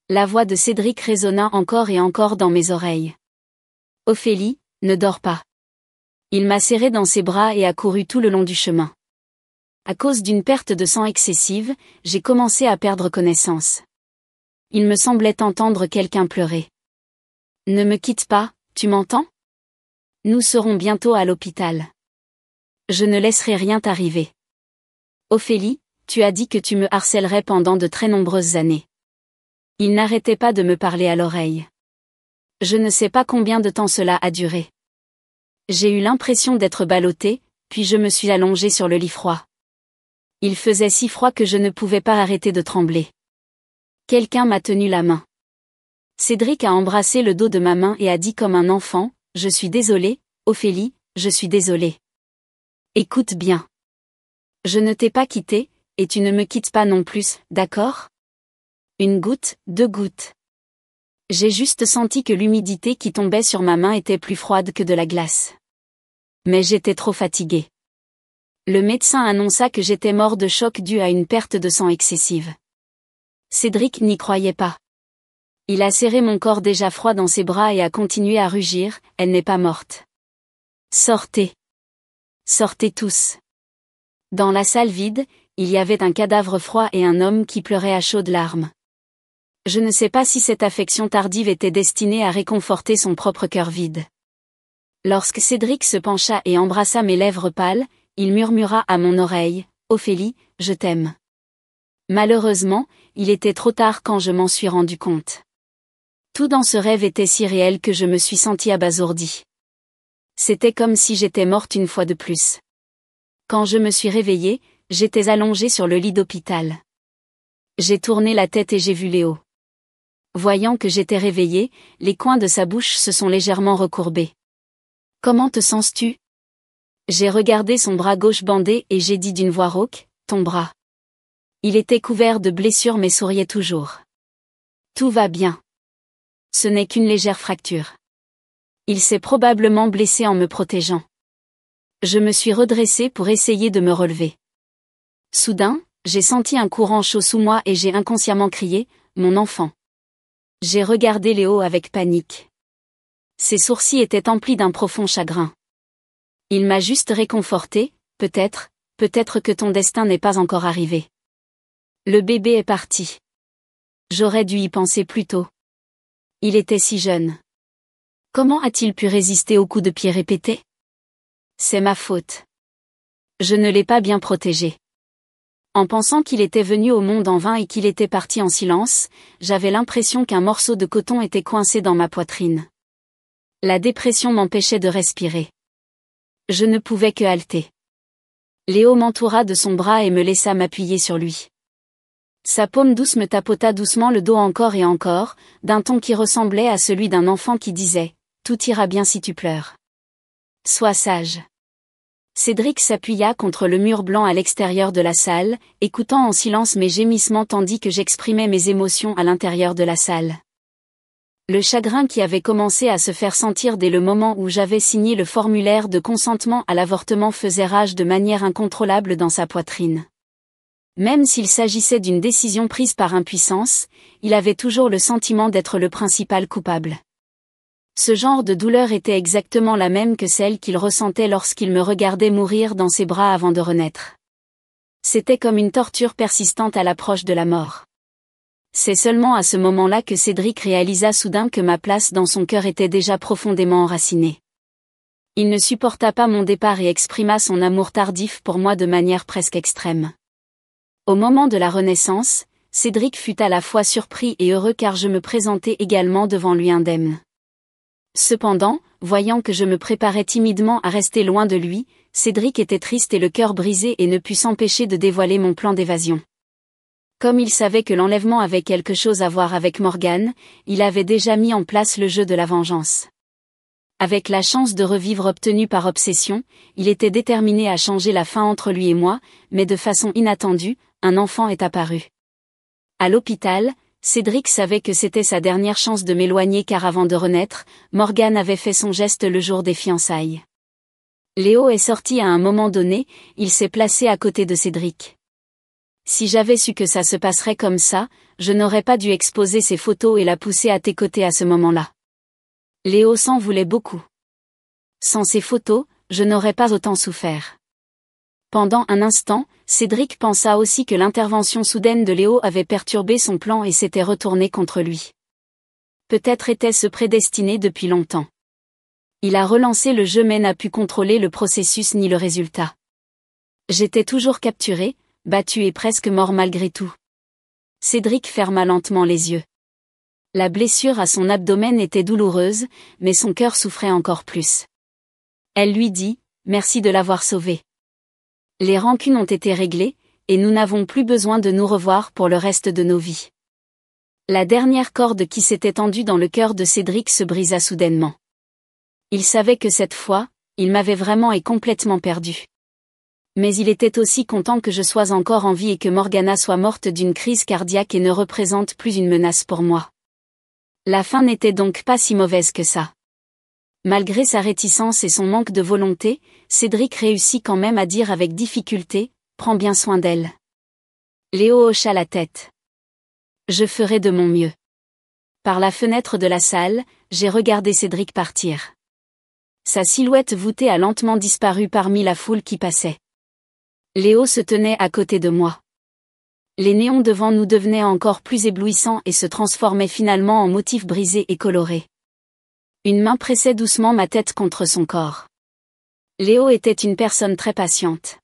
Speaker 1: La voix de Cédric résonna encore et encore dans mes oreilles. « Ophélie, ne dors pas. » Il m'a serré dans ses bras et a couru tout le long du chemin. À cause d'une perte de sang excessive, j'ai commencé à perdre connaissance. Il me semblait entendre quelqu'un pleurer. « Ne me quitte pas, tu m'entends ? Nous serons bientôt à l'hôpital. Je ne laisserai rien t'arriver. Ophélie, tu as dit que tu me harcèlerais pendant de très nombreuses années. » Il n'arrêtait pas de me parler à l'oreille. Je ne sais pas combien de temps cela a duré. J'ai eu l'impression d'être ballottée, puis je me suis allongée sur le lit froid. Il faisait si froid que je ne pouvais pas arrêter de trembler. Quelqu'un m'a tenu la main. Cédric a embrassé le dos de ma main et a dit comme un enfant, « Je suis désolé, Ophélie, je suis désolé. Écoute bien. Je ne t'ai pas quitté, et tu ne me quittes pas non plus, d'accord ? 1 goutte, 2 gouttes. » J'ai juste senti que l'humidité qui tombait sur ma main était plus froide que de la glace. Mais j'étais trop fatiguée. Le médecin annonça que j'étais mort de choc dû à une perte de sang excessive. Cédric n'y croyait pas. Il a serré mon corps déjà froid dans ses bras et a continué à rugir, elle n'est pas morte. Sortez. Sortez tous. Dans la salle vide, il y avait un cadavre froid et un homme qui pleurait à chaudes larmes. Je ne sais pas si cette affection tardive était destinée à réconforter son propre cœur vide. Lorsque Cédric se pencha et embrassa mes lèvres pâles, il murmura à mon oreille, « Ophélie, je t'aime. » Malheureusement, il était trop tard quand je m'en suis rendu compte. Tout dans ce rêve était si réel que je me suis sentie abasourdie. C'était comme si j'étais morte une fois de plus. Quand je me suis réveillée, j'étais allongée sur le lit d'hôpital. J'ai tourné la tête et j'ai vu Léo. Voyant que j'étais réveillée, les coins de sa bouche se sont légèrement recourbés. « Comment te sens-tu » J'ai regardé son bras gauche bandé et j'ai dit d'une voix rauque, « Ton bras. » Il était couvert de blessures mais souriait toujours. « Tout va bien. Ce n'est qu'une légère fracture. Il s'est probablement blessé en me protégeant. » Je me suis redressée pour essayer de me relever. Soudain, j'ai senti un courant chaud sous moi et j'ai inconsciemment crié, « Mon enfant !» J'ai regardé Léo avec panique. Ses sourcils étaient emplis d'un profond chagrin. Il m'a juste réconforté, peut-être que ton destin n'est pas encore arrivé. Le bébé est parti. J'aurais dû y penser plus tôt. Il était si jeune. Comment a-t-il pu résister aux coups de pied répétés ? C'est ma faute. Je ne l'ai pas bien protégé. En pensant qu'il était venu au monde en vain et qu'il était parti en silence, j'avais l'impression qu'un morceau de coton était coincé dans ma poitrine. La dépression m'empêchait de respirer. Je ne pouvais que halter. Léo m'entoura de son bras et me laissa m'appuyer sur lui. Sa paume douce me tapota doucement le dos encore et encore, d'un ton qui ressemblait à celui d'un enfant qui disait « Tout ira bien si tu pleures. Sois sage. » Cédric s'appuya contre le mur blanc à l'extérieur de la salle, écoutant en silence mes gémissements tandis que j'exprimais mes émotions à l'intérieur de la salle. Le chagrin qui avait commencé à se faire sentir dès le moment où j'avais signé le formulaire de consentement à l'avortement faisait rage de manière incontrôlable dans sa poitrine. Même s'il s'agissait d'une décision prise par impuissance, il avait toujours le sentiment d'être le principal coupable. Ce genre de douleur était exactement la même que celle qu'il ressentait lorsqu'il me regardait mourir dans ses bras avant de renaître. C'était comme une torture persistante à l'approche de la mort. C'est seulement à ce moment-là que Cédric réalisa soudain que ma place dans son cœur était déjà profondément enracinée. Il ne supporta pas mon départ et exprima son amour tardif pour moi de manière presque extrême. Au moment de la renaissance, Cédric fut à la fois surpris et heureux car je me présentais également devant lui indemne. Cependant, voyant que je me préparais timidement à rester loin de lui, Cédric était triste et le cœur brisé et ne put s'empêcher de dévoiler mon plan d'évasion. Comme il savait que l'enlèvement avait quelque chose à voir avec Morgane, il avait déjà mis en place le jeu de la vengeance. Avec la chance de revivre obtenue par obsession, il était déterminé à changer la fin entre lui et moi, mais de façon inattendue, un enfant est apparu. À l'hôpital, Cédric savait que c'était sa dernière chance de m'éloigner car avant de renaître, Morgane avait fait son geste le jour des fiançailles. Léo est sorti à un moment donné, il s'est placé à côté de Cédric. Si j'avais su que ça se passerait comme ça, je n'aurais pas dû exposer ces photos et la pousser à tes côtés à ce moment-là. Léo s'en voulait beaucoup. Sans ces photos, je n'aurais pas autant souffert. Pendant un instant, Cédric pensa aussi que l'intervention soudaine de Léo avait perturbé son plan et s'était retourné contre lui. Peut-être était-ce prédestiné depuis longtemps. Il a relancé le jeu mais n'a pu contrôler le processus ni le résultat. J'étais toujours capturé, battu et presque mort malgré tout. Cédric ferma lentement les yeux. La blessure à son abdomen était douloureuse, mais son cœur souffrait encore plus. Elle lui dit, « Merci de l'avoir sauvé. Les rancunes ont été réglées, et nous n'avons plus besoin de nous revoir pour le reste de nos vies. » La dernière corde qui s'était tendue dans le cœur de Cédric se brisa soudainement. Il savait que cette fois, il m'avait vraiment et complètement perdu. Mais il était aussi content que je sois encore en vie et que Morgana soit morte d'une crise cardiaque et ne représente plus une menace pour moi. La fin n'était donc pas si mauvaise que ça. Malgré sa réticence et son manque de volonté, Cédric réussit quand même à dire avec difficulté, « Prends bien soin d'elle. » Léo hocha la tête. « Je ferai de mon mieux. » Par la fenêtre de la salle, j'ai regardé Cédric partir. Sa silhouette voûtée a lentement disparu parmi la foule qui passait. Léo se tenait à côté de moi. Les néons devant nous devenaient encore plus éblouissants et se transformaient finalement en motifs brisés et colorés. Une main pressait doucement ma tête contre son corps. Léo était une personne très patiente.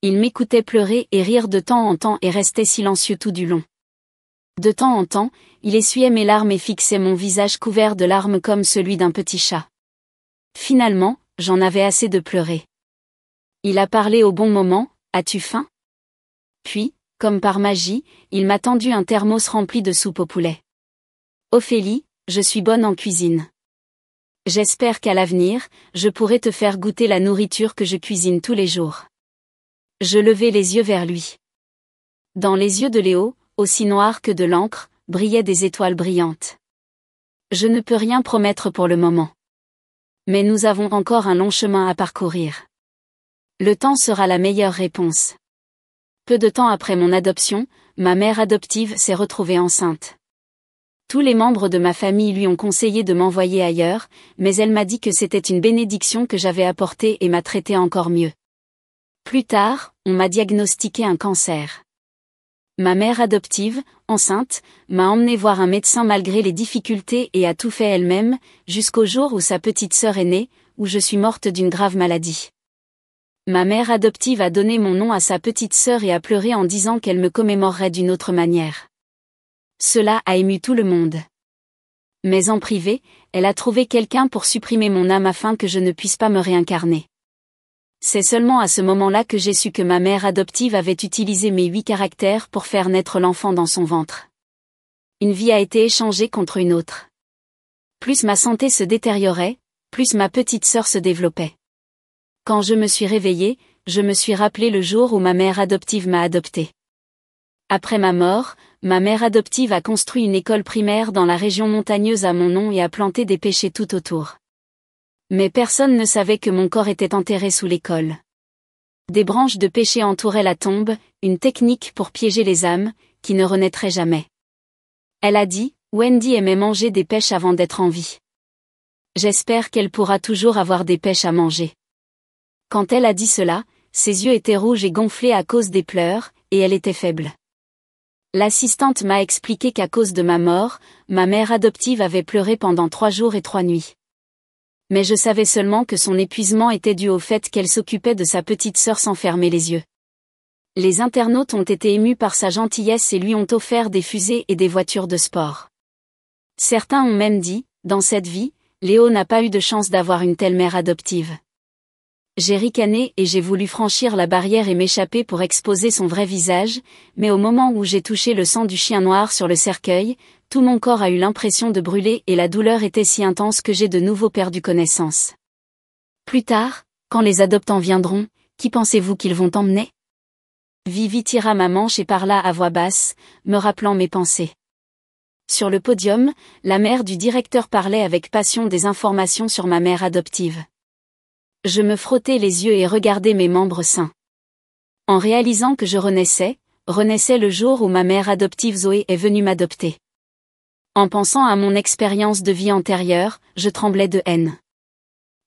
Speaker 1: Il m'écoutait pleurer et rire de temps en temps et restait silencieux tout du long. De temps en temps, il essuyait mes larmes et fixait mon visage couvert de larmes comme celui d'un petit chat. Finalement, j'en avais assez de pleurer. Il a parlé au bon moment, « As-tu faim ?» Puis, comme par magie, il m'a tendu un thermos rempli de soupe au poulet. « Ophélie, je suis bonne en cuisine. J'espère qu'à l'avenir, je pourrai te faire goûter la nourriture que je cuisine tous les jours. » Je levai les yeux vers lui. Dans les yeux de Léo, aussi noirs que de l'encre, brillaient des étoiles brillantes. Je ne peux rien promettre pour le moment. Mais nous avons encore un long chemin à parcourir. Le temps sera la meilleure réponse. Peu de temps après mon adoption, ma mère adoptive s'est retrouvée enceinte. Tous les membres de ma famille lui ont conseillé de m'envoyer ailleurs, mais elle m'a dit que c'était une bénédiction que j'avais apportée et m'a traité encore mieux. Plus tard, on m'a diagnostiqué un cancer. Ma mère adoptive, enceinte, m'a emmenée voir un médecin malgré les difficultés et a tout fait elle-même, jusqu'au jour où sa petite sœur est née, où je suis morte d'une grave maladie. Ma mère adoptive a donné mon nom à sa petite sœur et a pleuré en disant qu'elle me commémorerait d'une autre manière. Cela a ému tout le monde. Mais en privé, elle a trouvé quelqu'un pour supprimer mon âme afin que je ne puisse pas me réincarner. C'est seulement à ce moment-là que j'ai su que ma mère adoptive avait utilisé mes 8 caractères pour faire naître l'enfant dans son ventre. Une vie a été échangée contre une autre. Plus ma santé se détériorait, plus ma petite sœur se développait. Quand je me suis réveillée, je me suis rappelé le jour où ma mère adoptive m'a adoptée. Après ma mort, ma mère adoptive a construit une école primaire dans la région montagneuse à mon nom et a planté des pêchers tout autour. Mais personne ne savait que mon corps était enterré sous l'école. Des branches de pêcher entouraient la tombe, une technique pour piéger les âmes, qui ne renaîtraient jamais. Elle a dit, Wendy aimait manger des pêches avant d'être en vie. J'espère qu'elle pourra toujours avoir des pêches à manger. Quand elle a dit cela, ses yeux étaient rouges et gonflés à cause des pleurs, et elle était faible. L'assistante m'a expliqué qu'à cause de ma mort, ma mère adoptive avait pleuré pendant 3 jours et 3 nuits. Mais je savais seulement que son épuisement était dû au fait qu'elle s'occupait de sa petite sœur sans fermer les yeux. Les internautes ont été émus par sa gentillesse et lui ont offert des fusées et des voitures de sport. Certains ont même dit, dans cette vie, Léo n'a pas eu de chance d'avoir une telle mère adoptive. J'ai ricané et j'ai voulu franchir la barrière et m'échapper pour exposer son vrai visage, mais au moment où j'ai touché le sang du chien noir sur le cercueil, tout mon corps a eu l'impression de brûler et la douleur était si intense que j'ai de nouveau perdu connaissance. Plus tard, quand les adoptants viendront, qui pensez-vous qu'ils vont emmener ? Vivi tira ma manche et parla à voix basse, me rappelant mes pensées. Sur le podium, la mère du directeur parlait avec passion des informations sur ma mère adoptive. Je me frottais les yeux et regardais mes membres sains. En réalisant que je renaissais le jour où ma mère adoptive Zoé est venue m'adopter. En pensant à mon expérience de vie antérieure, je tremblais de haine.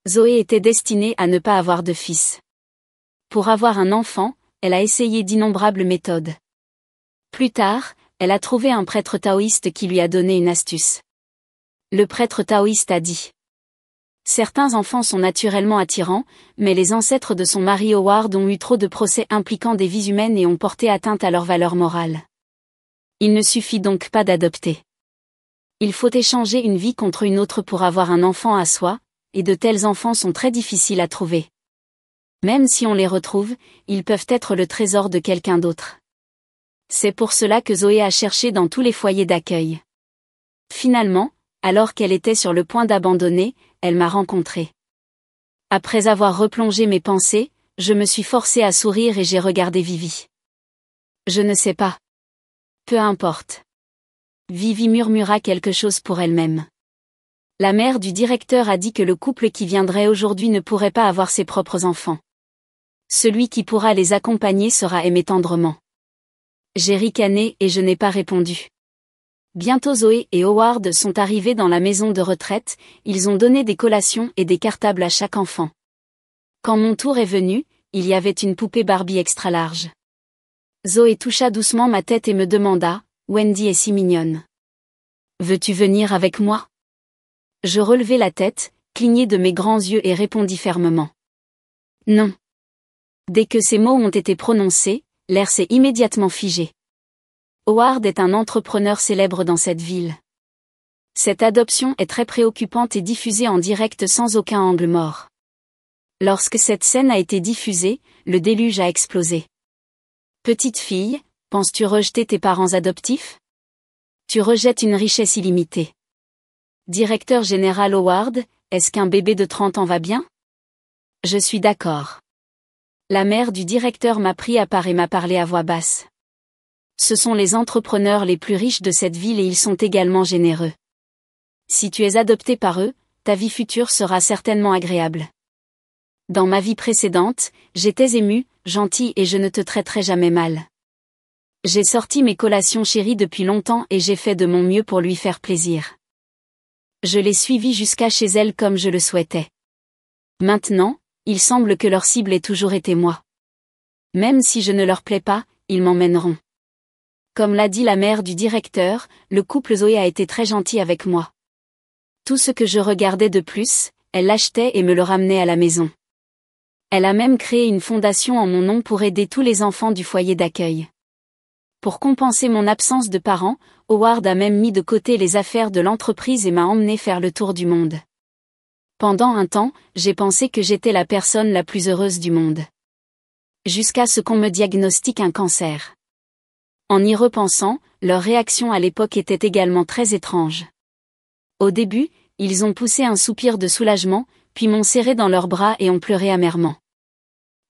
Speaker 1: Zoé était destinée à ne pas avoir de fils. Pour avoir un enfant, elle a essayé d'innombrables méthodes. Plus tard, elle a trouvé un prêtre taoïste qui lui a donné une astuce. Le prêtre taoïste a dit: certains enfants sont naturellement attirants, mais les ancêtres de son mari Howard ont eu trop de procès impliquant des vies humaines et ont porté atteinte à leur valeur morale. Il ne suffit donc pas d'adopter. Il faut échanger une vie contre une autre pour avoir un enfant à soi, et de tels enfants sont très difficiles à trouver. Même si on les retrouve, ils peuvent être le trésor de quelqu'un d'autre. C'est pour cela que Zoé a cherché dans tous les foyers d'accueil. Finalement, alors qu'elle était sur le point d'abandonner, elle m'a rencontré. Après avoir replongé mes pensées, je me suis forcée à sourire et j'ai regardé Vivi. Je ne sais pas. Peu importe. Vivi murmura quelque chose pour elle-même. La mère du directeur a dit que le couple qui viendrait aujourd'hui ne pourrait pas avoir ses propres enfants. Celui qui pourra les accompagner sera aimé tendrement. J'ai ricané et je n'ai pas répondu. Bientôt Zoé et Howard sont arrivés dans la maison de retraite, ils ont donné des collations et des cartables à chaque enfant. Quand mon tour est venu, il y avait une poupée Barbie extra large. Zoé toucha doucement ma tête et me demanda, « Wendy est si mignonne. Veux-tu venir avec moi ?» Je relevai la tête, clignai de mes grands yeux et répondis fermement. Non. Dès que ces mots ont été prononcés, l'air s'est immédiatement figé. Howard est un entrepreneur célèbre dans cette ville. Cette adoption est très préoccupante et diffusée en direct sans aucun angle mort. Lorsque cette scène a été diffusée, le déluge a explosé. Petite fille, penses-tu rejeter tes parents adoptifs? Tu rejettes une richesse illimitée. Directeur général Howard, est-ce qu'un bébé de 30 ans va bien? Je suis d'accord. La mère du directeur m'a pris à part et m'a parlé à voix basse. Ce sont les entrepreneurs les plus riches de cette ville et ils sont également généreux. Si tu es adopté par eux, ta vie future sera certainement agréable. Dans ma vie précédente, j'étais émue, gentille et je ne te traiterai jamais mal. J'ai sorti mes collations chéries depuis longtemps et j'ai fait de mon mieux pour lui faire plaisir. Je l'ai suivie jusqu'à chez elle comme je le souhaitais. Maintenant, il semble que leur cible ait toujours été moi. Même si je ne leur plais pas, ils m'emmèneront. Comme l'a dit la mère du directeur, le couple Zoé a été très gentil avec moi. Tout ce que je regardais de plus, elle l'achetait et me le ramenait à la maison. Elle a même créé une fondation en mon nom pour aider tous les enfants du foyer d'accueil. Pour compenser mon absence de parents, Howard a même mis de côté les affaires de l'entreprise et m'a emmené faire le tour du monde. Pendant un temps, j'ai pensé que j'étais la personne la plus heureuse du monde. Jusqu'à ce qu'on me diagnostique un cancer. En y repensant, leur réaction à l'époque était également très étrange. Au début, ils ont poussé un soupir de soulagement, puis m'ont serré dans leurs bras et ont pleuré amèrement.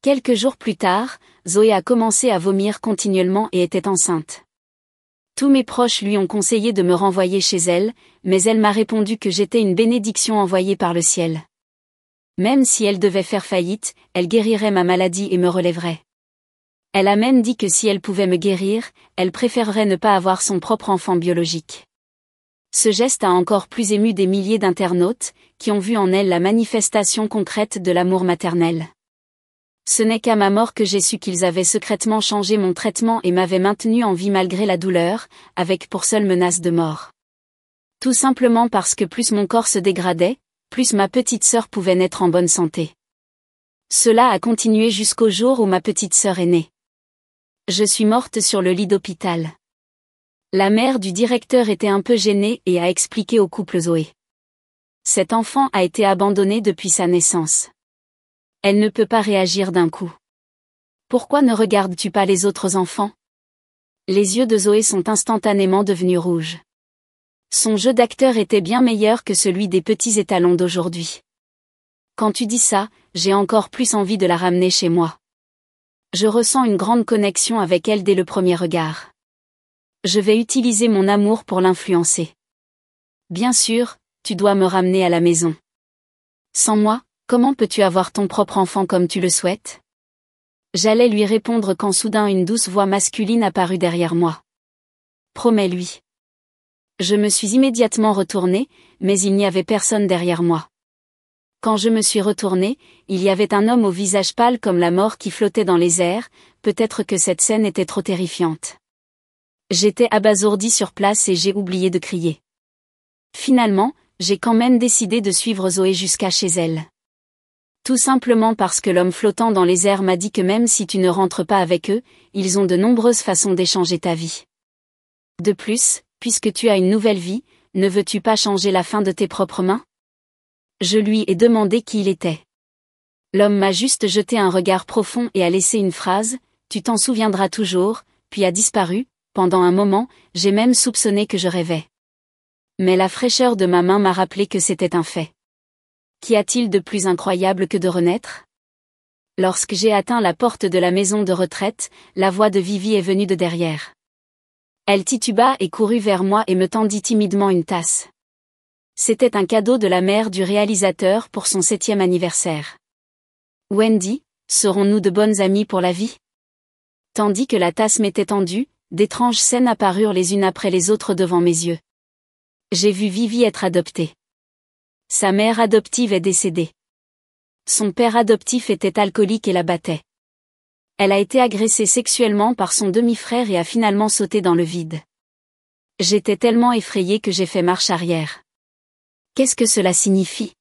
Speaker 1: Quelques jours plus tard, Zoé a commencé à vomir continuellement et était enceinte. Tous mes proches lui ont conseillé de me renvoyer chez elle, mais elle m'a répondu que j'étais une bénédiction envoyée par le ciel. Même si elle devait faire faillite, elle guérirait ma maladie et me relèverait. Elle a même dit que si elle pouvait me guérir, elle préférerait ne pas avoir son propre enfant biologique. Ce geste a encore plus ému des milliers d'internautes, qui ont vu en elle la manifestation concrète de l'amour maternel. Ce n'est qu'à ma mort que j'ai su qu'ils avaient secrètement changé mon traitement et m'avaient maintenu en vie malgré la douleur, avec pour seule menace de mort. Tout simplement parce que plus mon corps se dégradait, plus ma petite sœur pouvait naître en bonne santé. Cela a continué jusqu'au jour où ma petite sœur est née. Je suis morte sur le lit d'hôpital. La mère du directeur était un peu gênée et a expliqué au couple Zoé. Cet enfant a été abandonné depuis sa naissance. Elle ne peut pas réagir d'un coup. Pourquoi ne regardes-tu pas les autres enfants? Les yeux de Zoé sont instantanément devenus rouges. Son jeu d'acteur était bien meilleur que celui des petits étalons d'aujourd'hui. Quand tu dis ça, j'ai encore plus envie de la ramener chez moi. Je ressens une grande connexion avec elle dès le premier regard. Je vais utiliser mon amour pour l'influencer. Bien sûr, tu dois me ramener à la maison. Sans moi, comment peux-tu avoir ton propre enfant comme tu le souhaites? J'allais lui répondre quand soudain une douce voix masculine apparut derrière moi. Promets-lui. Je me suis immédiatement retournée, mais il n'y avait personne derrière moi. Quand je me suis retournée, il y avait un homme au visage pâle comme la mort qui flottait dans les airs, peut-être que cette scène était trop terrifiante. J'étais abasourdie sur place et j'ai oublié de crier. Finalement, j'ai quand même décidé de suivre Zoé jusqu'à chez elle. Tout simplement parce que l'homme flottant dans les airs m'a dit que même si tu ne rentres pas avec eux, ils ont de nombreuses façons d'échanger ta vie. De plus, puisque tu as une nouvelle vie, ne veux-tu pas changer la fin de tes propres mains? Je lui ai demandé qui il était. L'homme m'a juste jeté un regard profond et a laissé une phrase, « Tu t'en souviendras toujours », puis a disparu. Pendant un moment, j'ai même soupçonné que je rêvais. Mais la fraîcheur de ma main m'a rappelé que c'était un fait. Qu'y a-t-il de plus incroyable que de renaître? Lorsque j'ai atteint la porte de la maison de retraite, la voix de Vivi est venue de derrière. Elle tituba et courut vers moi et me tendit timidement une tasse. C'était un cadeau de la mère du réalisateur pour son 7e anniversaire. Wendy, serons-nous de bonnes amies pour la vie? Tandis que la tasse m'était tendue, d'étranges scènes apparurent les unes après les autres devant mes yeux. J'ai vu Vivi être adoptée. Sa mère adoptive est décédée. Son père adoptif était alcoolique et la battait. Elle a été agressée sexuellement par son demi-frère et a finalement sauté dans le vide. J'étais tellement effrayée que j'ai fait marche arrière. Qu'est-ce que cela signifie?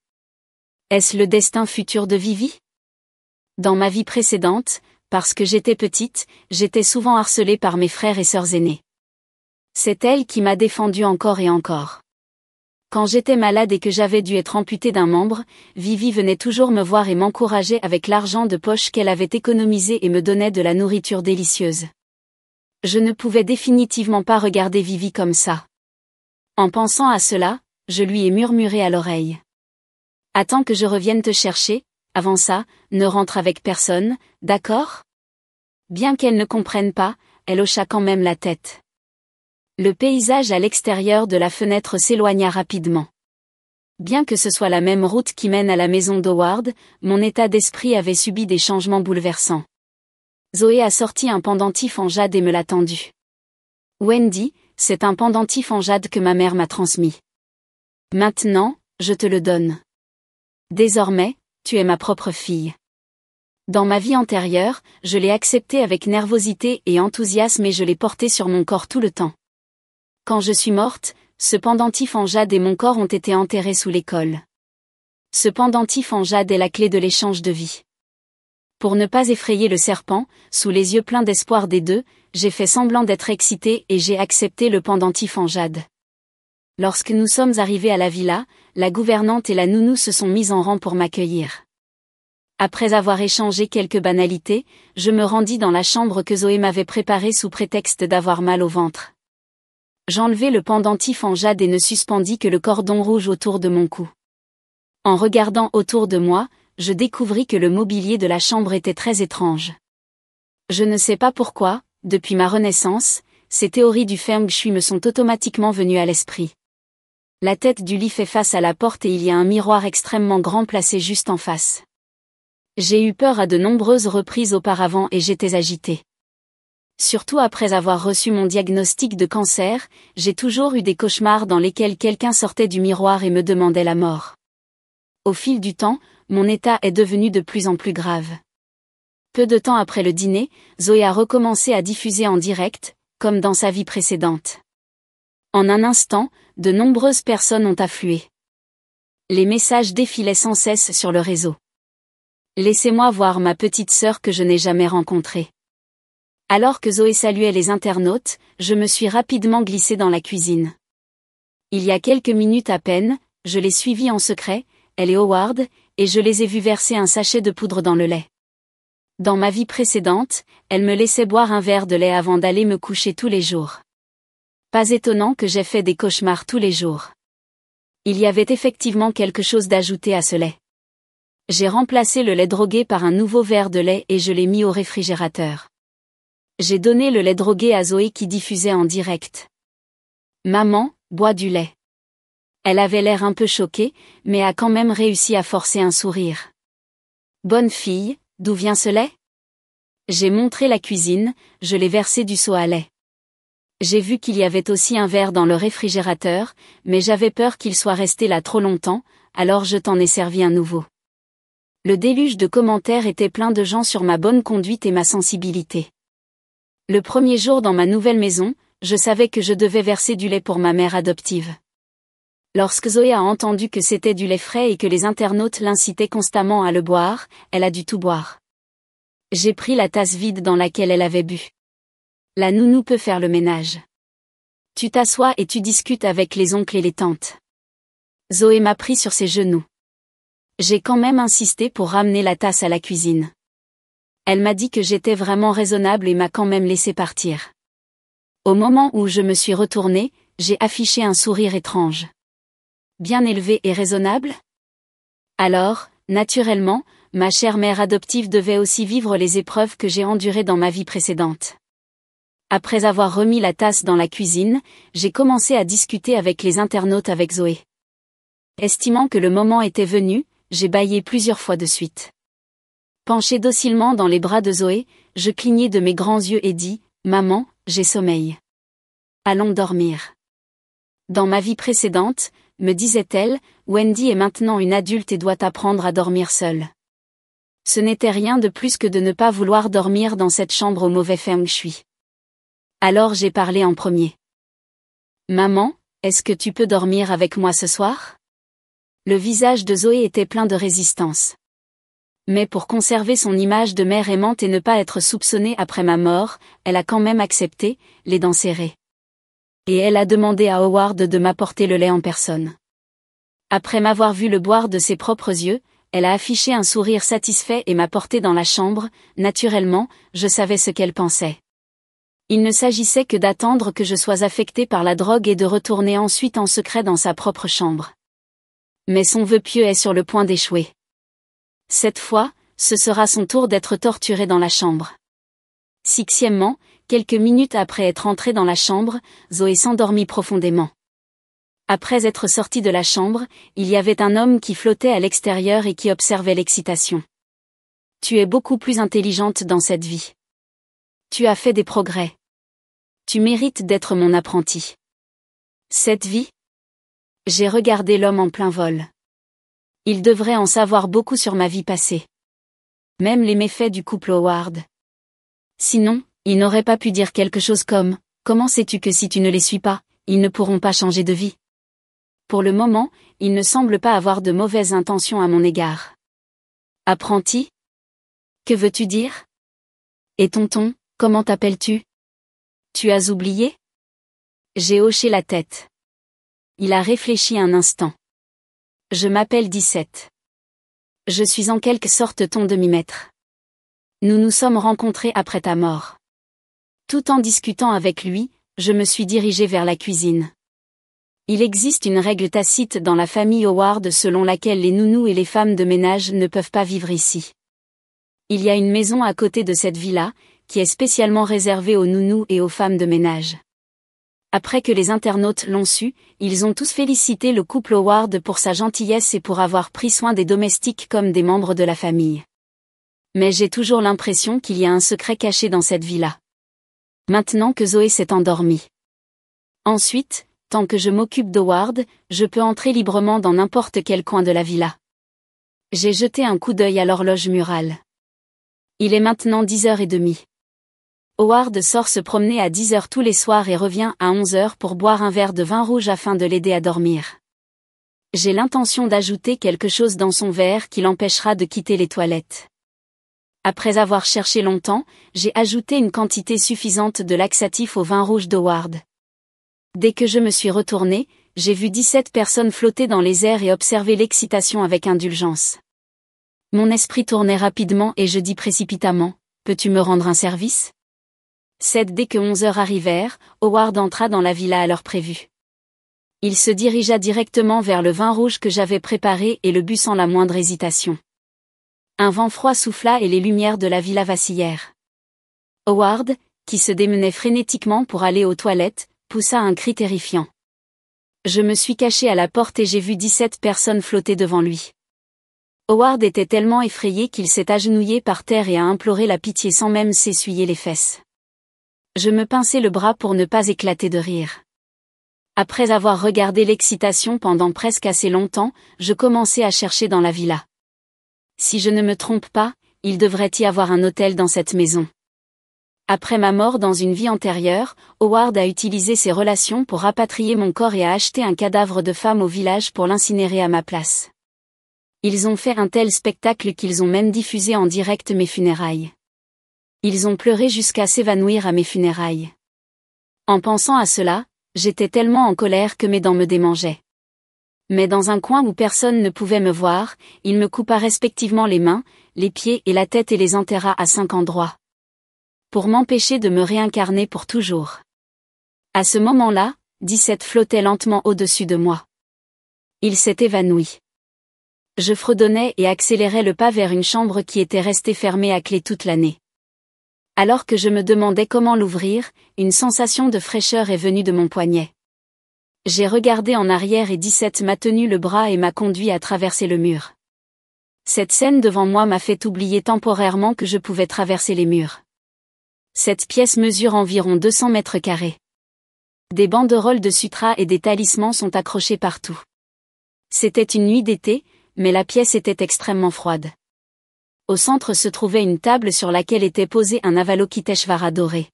Speaker 1: Est-ce le destin futur de Vivi? Dans ma vie précédente, parce que j'étais petite, j'étais souvent harcelée par mes frères et sœurs aînés. C'est elle qui m'a défendue encore et encore. Quand j'étais malade et que j'avais dû être amputée d'un membre, Vivi venait toujours me voir et m'encourager avec l'argent de poche qu'elle avait économisé et me donnait de la nourriture délicieuse. Je ne pouvais définitivement pas regarder Vivi comme ça. En pensant à cela, je lui ai murmuré à l'oreille. Attends que je revienne te chercher, avant ça, ne rentre avec personne, d'accord? Bien qu'elle ne comprenne pas, elle hocha quand même la tête. Le paysage à l'extérieur de la fenêtre s'éloigna rapidement. Bien que ce soit la même route qui mène à la maison d'Howard, mon état d'esprit avait subi des changements bouleversants. Zoé a sorti un pendentif en jade et me l'a tendu. Wendy, c'est un pendentif en jade que ma mère m'a transmis. Maintenant, je te le donne. Désormais, tu es ma propre fille. Dans ma vie antérieure, je l'ai accepté avec nervosité et enthousiasme et je l'ai porté sur mon corps tout le temps. Quand je suis morte, ce pendentif en jade et mon corps ont été enterrés sous l'école. Ce pendentif en jade est la clé de l'échange de vie. Pour ne pas effrayer le serpent, sous les yeux pleins d'espoir des deux, j'ai fait semblant d'être excitée et j'ai accepté le pendentif en jade. Lorsque nous sommes arrivés à la villa, la gouvernante et la nounou se sont mises en rang pour m'accueillir. Après avoir échangé quelques banalités, je me rendis dans la chambre que Zoé m'avait préparée sous prétexte d'avoir mal au ventre. J'enlevai le pendentif en jade et ne suspendis que le cordon rouge autour de mon cou. En regardant autour de moi, je découvris que le mobilier de la chambre était très étrange. Je ne sais pas pourquoi, depuis ma renaissance, ces théories du feng shui me sont automatiquement venues à l'esprit. La tête du lit fait face à la porte et il y a un miroir extrêmement grand placé juste en face. J'ai eu peur à de nombreuses reprises auparavant et j'étais agitée. Surtout après avoir reçu mon diagnostic de cancer, j'ai toujours eu des cauchemars dans lesquels quelqu'un sortait du miroir et me demandait la mort. Au fil du temps, mon état est devenu de plus en plus grave. Peu de temps après le dîner, Zoé a recommencé à diffuser en direct, comme dans sa vie précédente. En un instant, de nombreuses personnes ont afflué. Les messages défilaient sans cesse sur le réseau. Laissez-moi voir ma petite sœur que je n'ai jamais rencontrée. Alors que Zoé saluait les internautes, je me suis rapidement glissée dans la cuisine. Il y a quelques minutes à peine, je l'ai suivie en secret, elle et Howard, et je les ai vus verser un sachet de poudre dans le lait. Dans ma vie précédente, elle me laissait boire un verre de lait avant d'aller me coucher tous les jours. Pas étonnant que j'aie fait des cauchemars tous les jours. Il y avait effectivement quelque chose d'ajouté à ce lait. J'ai remplacé le lait drogué par un nouveau verre de lait et je l'ai mis au réfrigérateur. J'ai donné le lait drogué à Zoé qui diffusait en direct. Maman, bois du lait. Elle avait l'air un peu choquée, mais a quand même réussi à forcer un sourire. Bonne fille, d'où vient ce lait? J'ai montré la cuisine, je l'ai versé du seau à lait. J'ai vu qu'il y avait aussi un verre dans le réfrigérateur, mais j'avais peur qu'il soit resté là trop longtemps, alors je t'en ai servi un nouveau. Le déluge de commentaires était plein de gens sur ma bonne conduite et ma sensibilité. Le premier jour dans ma nouvelle maison, je savais que je devais verser du lait pour ma mère adoptive. Lorsque Zoé a entendu que c'était du lait frais et que les internautes l'incitaient constamment à le boire, elle a dû tout boire. J'ai pris la tasse vide dans laquelle elle avait bu. La nounou peut faire le ménage. Tu t'assois et tu discutes avec les oncles et les tantes. Zoé m'a pris sur ses genoux. J'ai quand même insisté pour ramener la tasse à la cuisine. Elle m'a dit que j'étais vraiment raisonnable et m'a quand même laissé partir. Au moment où je me suis retournée, j'ai affiché un sourire étrange. Bien élevé et raisonnable? Alors, naturellement, ma chère mère adoptive devait aussi vivre les épreuves que j'ai endurées dans ma vie précédente. Après avoir remis la tasse dans la cuisine, j'ai commencé à discuter avec les internautes avec Zoé. Estimant que le moment était venu, j'ai bâillé plusieurs fois de suite. Penché docilement dans les bras de Zoé, je clignai de mes grands yeux et dis « Maman, j'ai sommeil. Allons dormir. » Dans ma vie précédente, me disait-elle, Wendy est maintenant une adulte et doit apprendre à dormir seule. Ce n'était rien de plus que de ne pas vouloir dormir dans cette chambre au mauvais feng shui. Alors j'ai parlé en premier. Maman, est-ce que tu peux dormir avec moi ce soir? Le visage de Zoé était plein de résistance. Mais pour conserver son image de mère aimante et ne pas être soupçonnée après ma mort, elle a quand même accepté, les dents serrées. Et elle a demandé à Howard de m'apporter le lait en personne. Après m'avoir vu le boire de ses propres yeux, elle a affiché un sourire satisfait et m'a porté dans la chambre. Naturellement, je savais ce qu'elle pensait. Il ne s'agissait que d'attendre que je sois affectée par la drogue et de retourner ensuite en secret dans sa propre chambre. Mais son vœu pieux est sur le point d'échouer. Cette fois, ce sera son tour d'être torturé dans la chambre. Sixièmement, quelques minutes après être entrée dans la chambre, Zoé s'endormit profondément. Après être sortie de la chambre, il y avait un homme qui flottait à l'extérieur et qui observait l'excitation. Tu es beaucoup plus intelligente dans cette vie. Tu as fait des progrès. Tu mérites d'être mon apprenti. Cette vie? J'ai regardé l'homme en plein vol. Il devrait en savoir beaucoup sur ma vie passée. Même les méfaits du couple Howard. Sinon, il n'aurait pas pu dire quelque chose comme « Comment sais-tu que si tu ne les suis pas, ils ne pourront pas changer de vie ?» Pour le moment, il ne semble pas avoir de mauvaises intentions à mon égard. Apprenti? Que veux-tu dire? Et tonton, comment t'appelles-tu? Tu as oublié? J'ai hoché la tête. Il a réfléchi un instant. Je m'appelle 17. Je suis en quelque sorte ton demi-maître. Nous nous sommes rencontrés après ta mort. Tout en discutant avec lui, je me suis dirigée vers la cuisine. Il existe une règle tacite dans la famille Howard selon laquelle les nounous et les femmes de ménage ne peuvent pas vivre ici. Il y a une maison à côté de cette villa, qui est spécialement réservée aux nounous et aux femmes de ménage. Après que les internautes l'ont su, ils ont tous félicité le couple Howard pour sa gentillesse et pour avoir pris soin des domestiques comme des membres de la famille. Mais j'ai toujours l'impression qu'il y a un secret caché dans cette villa. Maintenant que Zoé s'est endormie. Ensuite, tant que je m'occupe d'Howard, je peux entrer librement dans n'importe quel coin de la villa. J'ai jeté un coup d'œil à l'horloge murale. Il est maintenant 10h30. Howard sort se promener à 10h tous les soirs et revient à 11h pour boire un verre de vin rouge afin de l'aider à dormir. J'ai l'intention d'ajouter quelque chose dans son verre qui l'empêchera de quitter les toilettes. Après avoir cherché longtemps, j'ai ajouté une quantité suffisante de laxatif au vin rouge d'Howard. Dès que je me suis retournée, j'ai vu 17 personnes flotter dans les airs et observer l'excitation avec indulgence. Mon esprit tournait rapidement et je dis précipitamment, « Peux-tu me rendre un service ?» Dès que 11h arrivèrent, Howard entra dans la villa à l'heure prévue. Il se dirigea directement vers le vin rouge que j'avais préparé et le but sans la moindre hésitation. Un vent froid souffla et les lumières de la villa vacillèrent. Howard, qui se démenait frénétiquement pour aller aux toilettes, poussa un cri terrifiant. Je me suis caché à la porte et j'ai vu 17 personnes flotter devant lui. Howard était tellement effrayé qu'il s'est agenouillé par terre et a imploré la pitié sans même s'essuyer les fesses. Je me pinçai le bras pour ne pas éclater de rire. Après avoir regardé l'excitation pendant presque assez longtemps, je commençai à chercher dans la villa. Si je ne me trompe pas, il devrait y avoir un hôtel dans cette maison. Après ma mort dans une vie antérieure, Howard a utilisé ses relations pour rapatrier mon corps et a acheté un cadavre de femme au village pour l'incinérer à ma place. Ils ont fait un tel spectacle qu'ils ont même diffusé en direct mes funérailles. Ils ont pleuré jusqu'à s'évanouir à mes funérailles. En pensant à cela, j'étais tellement en colère que mes dents me démangeaient. Mais dans un coin où personne ne pouvait me voir, il me coupa respectivement les mains, les pieds et la tête et les enterra à 5 endroits. Pour m'empêcher de me réincarner pour toujours. À ce moment-là, 17 flottait lentement au-dessus de moi. Il s'est évanoui. Je fredonnais et accélérais le pas vers une chambre qui était restée fermée à clé toute l'année. Alors que je me demandais comment l'ouvrir, une sensation de fraîcheur est venue de mon poignet. J'ai regardé en arrière et 17 m'a tenu le bras et m'a conduit à traverser le mur. Cette scène devant moi m'a fait oublier temporairement que je pouvais traverser les murs. Cette pièce mesure environ 200 mètres carrés. Des banderoles de sutras et des talismans sont accrochés partout. C'était une nuit d'été, mais la pièce était extrêmement froide. Au centre se trouvait une table sur laquelle était posé un Avalokiteshvara doré.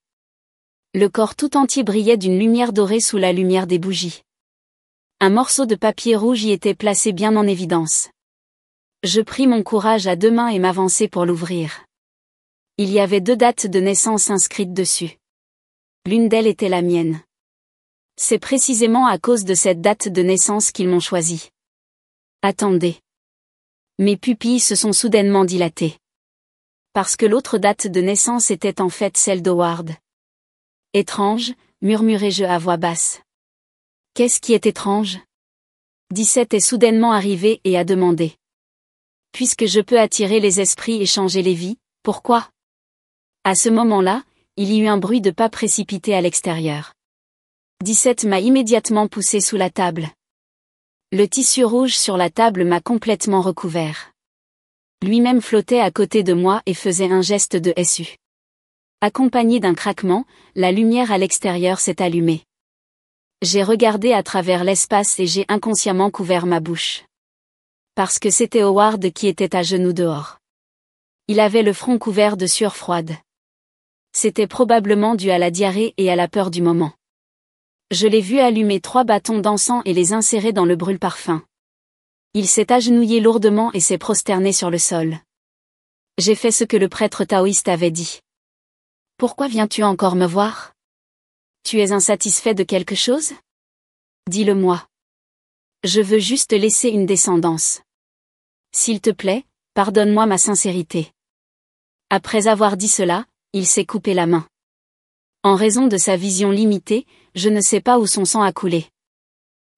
Speaker 1: Le corps tout entier brillait d'une lumière dorée sous la lumière des bougies. Un morceau de papier rouge y était placé bien en évidence. Je pris mon courage à deux mains et m'avançai pour l'ouvrir. Il y avait 2 dates de naissance inscrites dessus. L'une d'elles était la mienne. C'est précisément à cause de cette date de naissance qu'ils m'ont choisi. Attendez. Mes pupilles se sont soudainement dilatées. Parce que l'autre date de naissance était en fait celle d'Howard. Étrange, murmurai-je à voix basse. Qu'est-ce qui est étrange? 17 est soudainement arrivé et a demandé. Puisque je peux attirer les esprits et changer les vies, pourquoi? À ce moment-là, il y eut un bruit de pas précipité à l'extérieur. 17 m'a immédiatement poussé sous la table. Le tissu rouge sur la table m'a complètement recouvert. Lui-même flottait à côté de moi et faisait un geste de SU. Accompagné d'un craquement, la lumière à l'extérieur s'est allumée. J'ai regardé à travers l'espace et j'ai inconsciemment couvert ma bouche. Parce que c'était Howard qui était à genoux dehors. Il avait le front couvert de sueur froide. C'était probablement dû à la diarrhée et à la peur du moment. Je l'ai vu allumer 3 bâtons d'encens et les insérer dans le brûle-parfum. Il s'est agenouillé lourdement et s'est prosterné sur le sol. J'ai fait ce que le prêtre taoïste avait dit. Pourquoi viens-tu encore me voir? Tu es insatisfait de quelque chose? Dis-le-moi. Je veux juste laisser une descendance. S'il te plaît, pardonne-moi ma sincérité. Après avoir dit cela, il s'est coupé la main. En raison de sa vision limitée, je ne sais pas où son sang a coulé.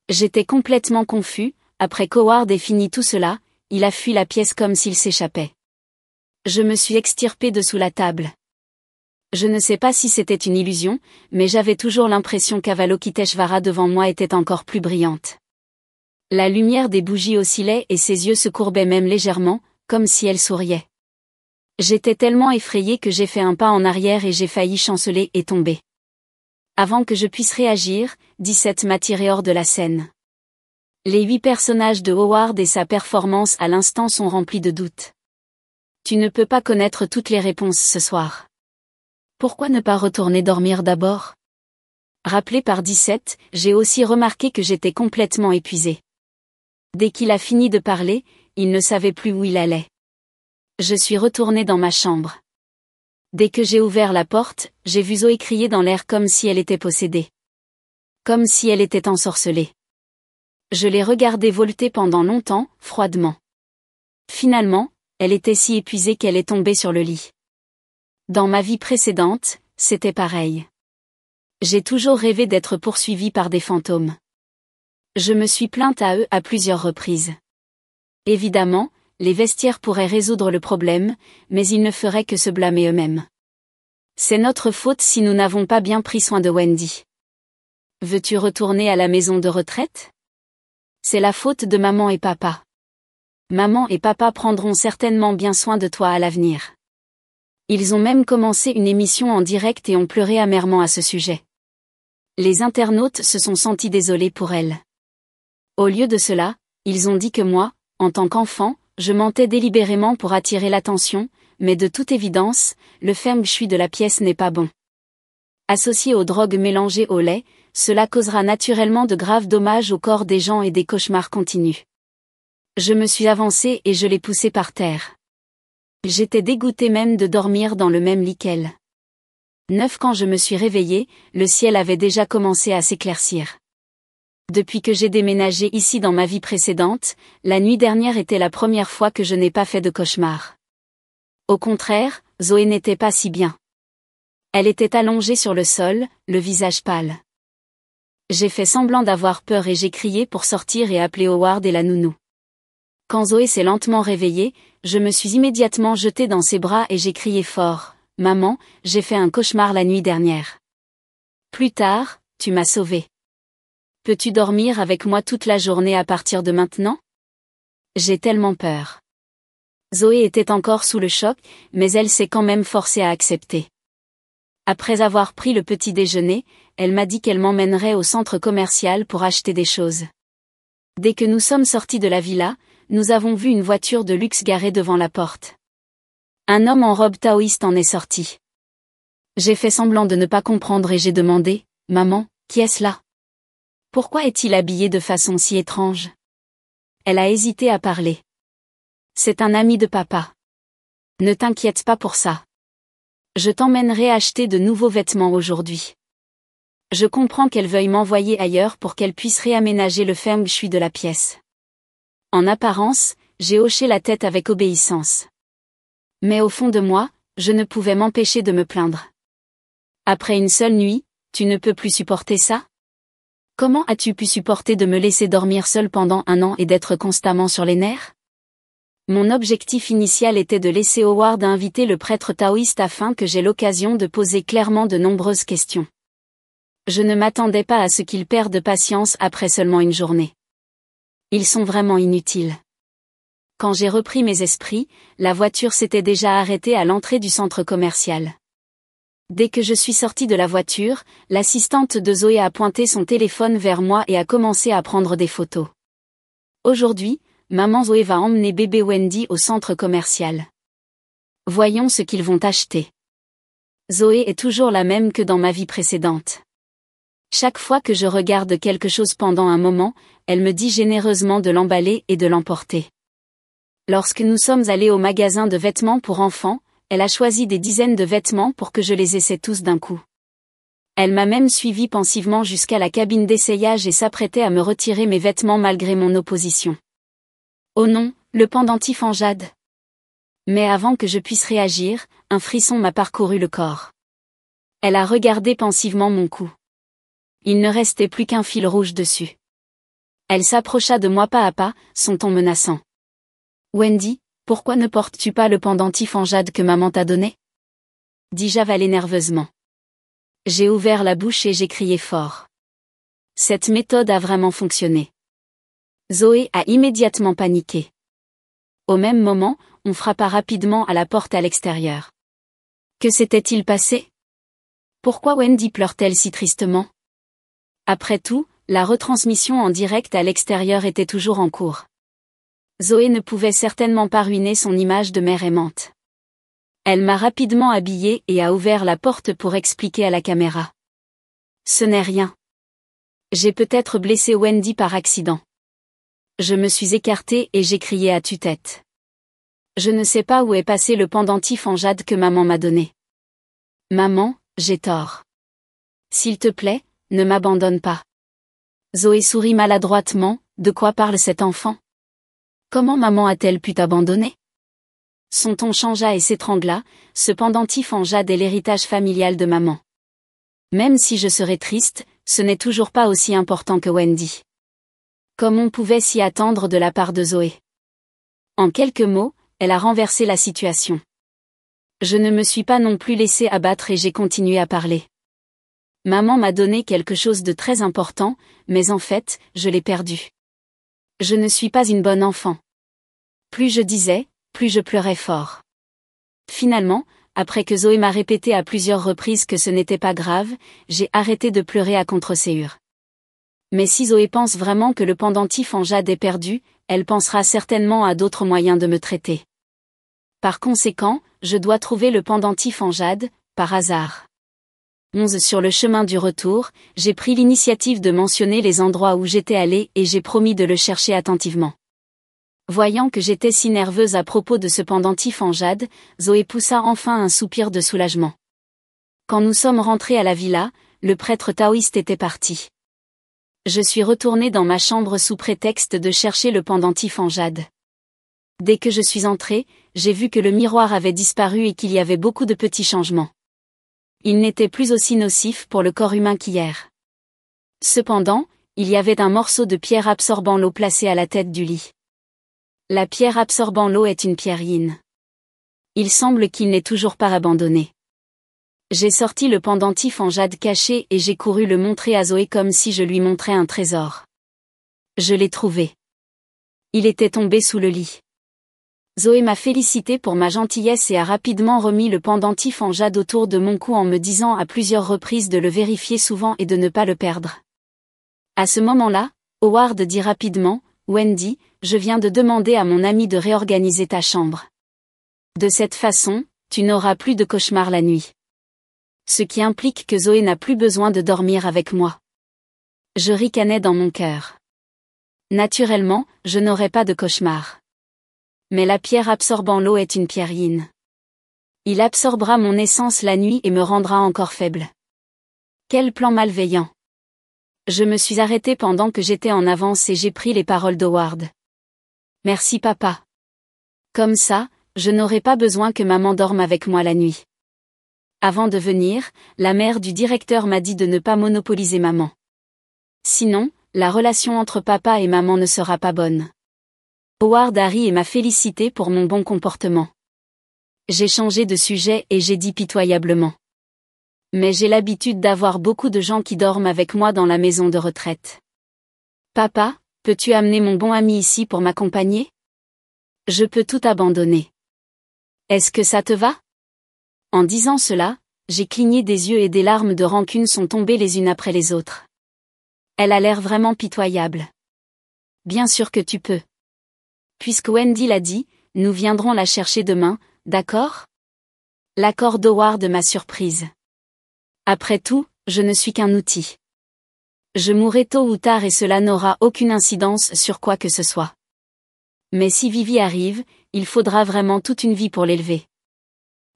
Speaker 1: J'étais complètement confus, après qu'Howard ait fini tout cela, il a fui la pièce comme s'il s'échappait. Je me suis extirpé de sous la table. Je ne sais pas si c'était une illusion, mais j'avais toujours l'impression qu'Avalokiteshvara devant moi était encore plus brillante. La lumière des bougies oscillait et ses yeux se courbaient même légèrement, comme si elle souriait. J'étais tellement effrayé que j'ai fait un pas en arrière et j'ai failli chanceler et tomber. Avant que je puisse réagir, 17 m'a tiré hors de la scène. Les 8 personnages de Howard et sa performance à l'instant sont remplis de doutes. Tu ne peux pas connaître toutes les réponses ce soir. Pourquoi ne pas retourner dormir d'abord? Rappelé par 17, j'ai aussi remarqué que j'étais complètement épuisé. Dès qu'il a fini de parler, il ne savait plus où il allait. Je suis retourné dans ma chambre. Dès que j'ai ouvert la porte, j'ai vu Zoé crier dans l'air comme si elle était possédée. Comme si elle était ensorcelée. Je l'ai regardée voleter pendant longtemps, froidement. Finalement, elle était si épuisée qu'elle est tombée sur le lit. Dans ma vie précédente, c'était pareil. J'ai toujours rêvé d'être poursuivie par des fantômes. Je me suis plainte à eux à plusieurs reprises. Évidemment, les vestiaires pourraient résoudre le problème, mais ils ne feraient que se blâmer eux-mêmes. C'est notre faute si nous n'avons pas bien pris soin de Wendy. Veux-tu retourner à la maison de retraite? C'est la faute de maman et papa. Maman et papa prendront certainement bien soin de toi à l'avenir. Ils ont même commencé une émission en direct et ont pleuré amèrement à ce sujet. Les internautes se sont sentis désolés pour elle. Au lieu de cela, ils ont dit que moi, en tant qu'enfant, je mentais délibérément pour attirer l'attention, mais de toute évidence, le feng shui de la pièce n'est pas bon. Associé aux drogues mélangées au lait, cela causera naturellement de graves dommages au corps des gens et des cauchemars continus. Je me suis avancée et je l'ai poussée par terre. J'étais dégoûtée même de dormir dans le même lit qu'elle. 9 quand je me suis réveillée, le ciel avait déjà commencé à s'éclaircir. Depuis que j'ai déménagé ici dans ma vie précédente, la nuit dernière était la première fois que je n'ai pas fait de cauchemar. Au contraire, Zoé n'était pas si bien. Elle était allongée sur le sol, le visage pâle. J'ai fait semblant d'avoir peur et j'ai crié pour sortir et appeler Howard et la nounou. Quand Zoé s'est lentement réveillée, je me suis immédiatement jetée dans ses bras et j'ai crié fort. « Maman, j'ai fait un cauchemar la nuit dernière. » Plus tard, tu m'as sauvée. Peux-tu dormir avec moi toute la journée à partir de maintenant? J'ai tellement peur. Zoé était encore sous le choc, mais elle s'est quand même forcée à accepter. Après avoir pris le petit déjeuner, elle m'a dit qu'elle m'emmènerait au centre commercial pour acheter des choses. Dès que nous sommes sortis de la villa, nous avons vu une voiture de luxe garée devant la porte. Un homme en robe taoïste en est sorti. J'ai fait semblant de ne pas comprendre et j'ai demandé, « Maman, qui est-ce là? Pourquoi est-il habillé de façon si étrange ?» Elle a hésité à parler. « C'est un ami de papa. Ne t'inquiète pas pour ça. Je t'emmènerai acheter de nouveaux vêtements aujourd'hui. » Je comprends qu'elle veuille m'envoyer ailleurs pour qu'elle puisse réaménager le feng shui de la pièce. En apparence, j'ai hoché la tête avec obéissance. Mais au fond de moi, je ne pouvais m'empêcher de me plaindre. Après une seule nuit, tu ne peux plus supporter ça? Comment as-tu pu supporter de me laisser dormir seule pendant 1 an et d'être constamment sur les nerfs? Mon objectif initial était de laisser Howard inviter le prêtre taoïste afin que j'aie l'occasion de poser clairement de nombreuses questions. Je ne m'attendais pas à ce qu'ils perdent patience après seulement une journée. Ils sont vraiment inutiles. Quand j'ai repris mes esprits, la voiture s'était déjà arrêtée à l'entrée du centre commercial. Dès que je suis sortie de la voiture, l'assistante de Zoé a pointé son téléphone vers moi et a commencé à prendre des photos. Aujourd'hui, maman Zoé va emmener bébé Wendy au centre commercial. Voyons ce qu'ils vont acheter. Zoé est toujours la même que dans ma vie précédente. Chaque fois que je regarde quelque chose pendant un moment, elle me dit généreusement de l'emballer et de l'emporter. Lorsque nous sommes allés au magasin de vêtements pour enfants, elle a choisi des dizaines de vêtements pour que je les essaie tous d'un coup. Elle m'a même suivi pensivement jusqu'à la cabine d'essayage et s'apprêtait à me retirer mes vêtements malgré mon opposition. Oh non, le pendentif en jade. Mais avant que je puisse réagir, un frisson m'a parcouru le corps. Elle a regardé pensivement mon cou. Il ne restait plus qu'un fil rouge dessus. Elle s'approcha de moi pas à pas, son ton menaçant. Wendy, pourquoi ne portes-tu pas le pendentif en jade que maman t'a donné? Dis-je avalé nerveusement. J'ai ouvert la bouche et j'ai crié fort. Cette méthode a vraiment fonctionné. Zoé a immédiatement paniqué. Au même moment, on frappa rapidement à la porte à l'extérieur. Que s'était-il passé? Pourquoi Wendy pleure-t-elle si tristement? Après tout, la retransmission en direct à l'extérieur était toujours en cours. Zoé ne pouvait certainement pas ruiner son image de mère aimante. Elle m'a rapidement habillée et a ouvert la porte pour expliquer à la caméra. Ce n'est rien. J'ai peut-être blessé Wendy par accident. Je me suis écartée et j'ai crié à tue-tête. Je ne sais pas où est passé le pendentif en jade que maman m'a donné. Maman, j'ai tort. S'il te plaît, ne m'abandonne pas. Zoé sourit maladroitement, de quoi parle cet enfant? Comment maman a-t-elle pu t'abandonner? Son ton changea et s'étrangla, ce pendentif en jade est l'héritage familial de maman. Même si je serais triste, ce n'est toujours pas aussi important que Wendy. Comme on pouvait s'y attendre de la part de Zoé. En quelques mots, elle a renversé la situation. Je ne me suis pas non plus laissé abattre et j'ai continué à parler. Maman m'a donné quelque chose de très important, mais en fait, je l'ai perdu. Je ne suis pas une bonne enfant. Plus je disais, plus je pleurais fort. Finalement, après que Zoé m'a répété à plusieurs reprises que ce n'était pas grave, j'ai arrêté de pleurer à contre-séhur. Mais si Zoé pense vraiment que le pendentif en jade est perdu, elle pensera certainement à d'autres moyens de me traiter. Par conséquent, je dois trouver le pendentif en jade, par hasard. 11 Sur le chemin du retour, j'ai pris l'initiative de mentionner les endroits où j'étais allée et j'ai promis de le chercher attentivement. Voyant que j'étais si nerveuse à propos de ce pendentif en jade, Zoé poussa enfin un soupir de soulagement. Quand nous sommes rentrés à la villa, le prêtre taoïste était parti. Je suis retournée dans ma chambre sous prétexte de chercher le pendentif en jade. Dès que je suis entrée, j'ai vu que le miroir avait disparu et qu'il y avait beaucoup de petits changements. Il n'était plus aussi nocif pour le corps humain qu'hier. Cependant, il y avait un morceau de pierre absorbant l'eau placé à la tête du lit. La pierre absorbant l'eau est une pierre yin. Il semble qu'il n'est toujours pas abandonné. J'ai sorti le pendentif en jade caché et j'ai couru le montrer à Zoé comme si je lui montrais un trésor. Je l'ai trouvé. Il était tombé sous le lit. Zoé m'a félicité pour ma gentillesse et a rapidement remis le pendentif en jade autour de mon cou en me disant à plusieurs reprises de le vérifier souvent et de ne pas le perdre. À ce moment-là, Howard dit rapidement, « Wendy, je viens de demander à mon ami de réorganiser ta chambre. De cette façon, tu n'auras plus de cauchemars la nuit. » Ce qui implique que Zoé n'a plus besoin de dormir avec moi. Je ricanais dans mon cœur. Naturellement, je n'aurai pas de cauchemar. Mais la pierre absorbant l'eau est une pierre yin. Il absorbera mon essence la nuit et me rendra encore faible. Quel plan malveillant. Je me suis arrêtée pendant que j'étais en avance et j'ai pris les paroles d'Howard. Merci papa. Comme ça, je n'aurai pas besoin que maman dorme avec moi la nuit. Avant de venir, la mère du directeur m'a dit de ne pas monopoliser maman. Sinon, la relation entre papa et maman ne sera pas bonne. Howard a ri et m'a félicité pour mon bon comportement. J'ai changé de sujet et j'ai dit pitoyablement. Mais j'ai l'habitude d'avoir beaucoup de gens qui dorment avec moi dans la maison de retraite. Papa, peux-tu amener mon bon ami ici pour m'accompagner? Je peux tout abandonner. Est-ce que ça te va? En disant cela, j'ai cligné des yeux et des larmes de rancune sont tombées les unes après les autres. Elle a l'air vraiment pitoyable. Bien sûr que tu peux. Puisque Wendy l'a dit, nous viendrons la chercher demain, d'accord? L'accord d'Howard m'a surprise. Après tout, je ne suis qu'un outil. Je mourrai tôt ou tard et cela n'aura aucune incidence sur quoi que ce soit. Mais si Vivi arrive, il faudra vraiment toute une vie pour l'élever.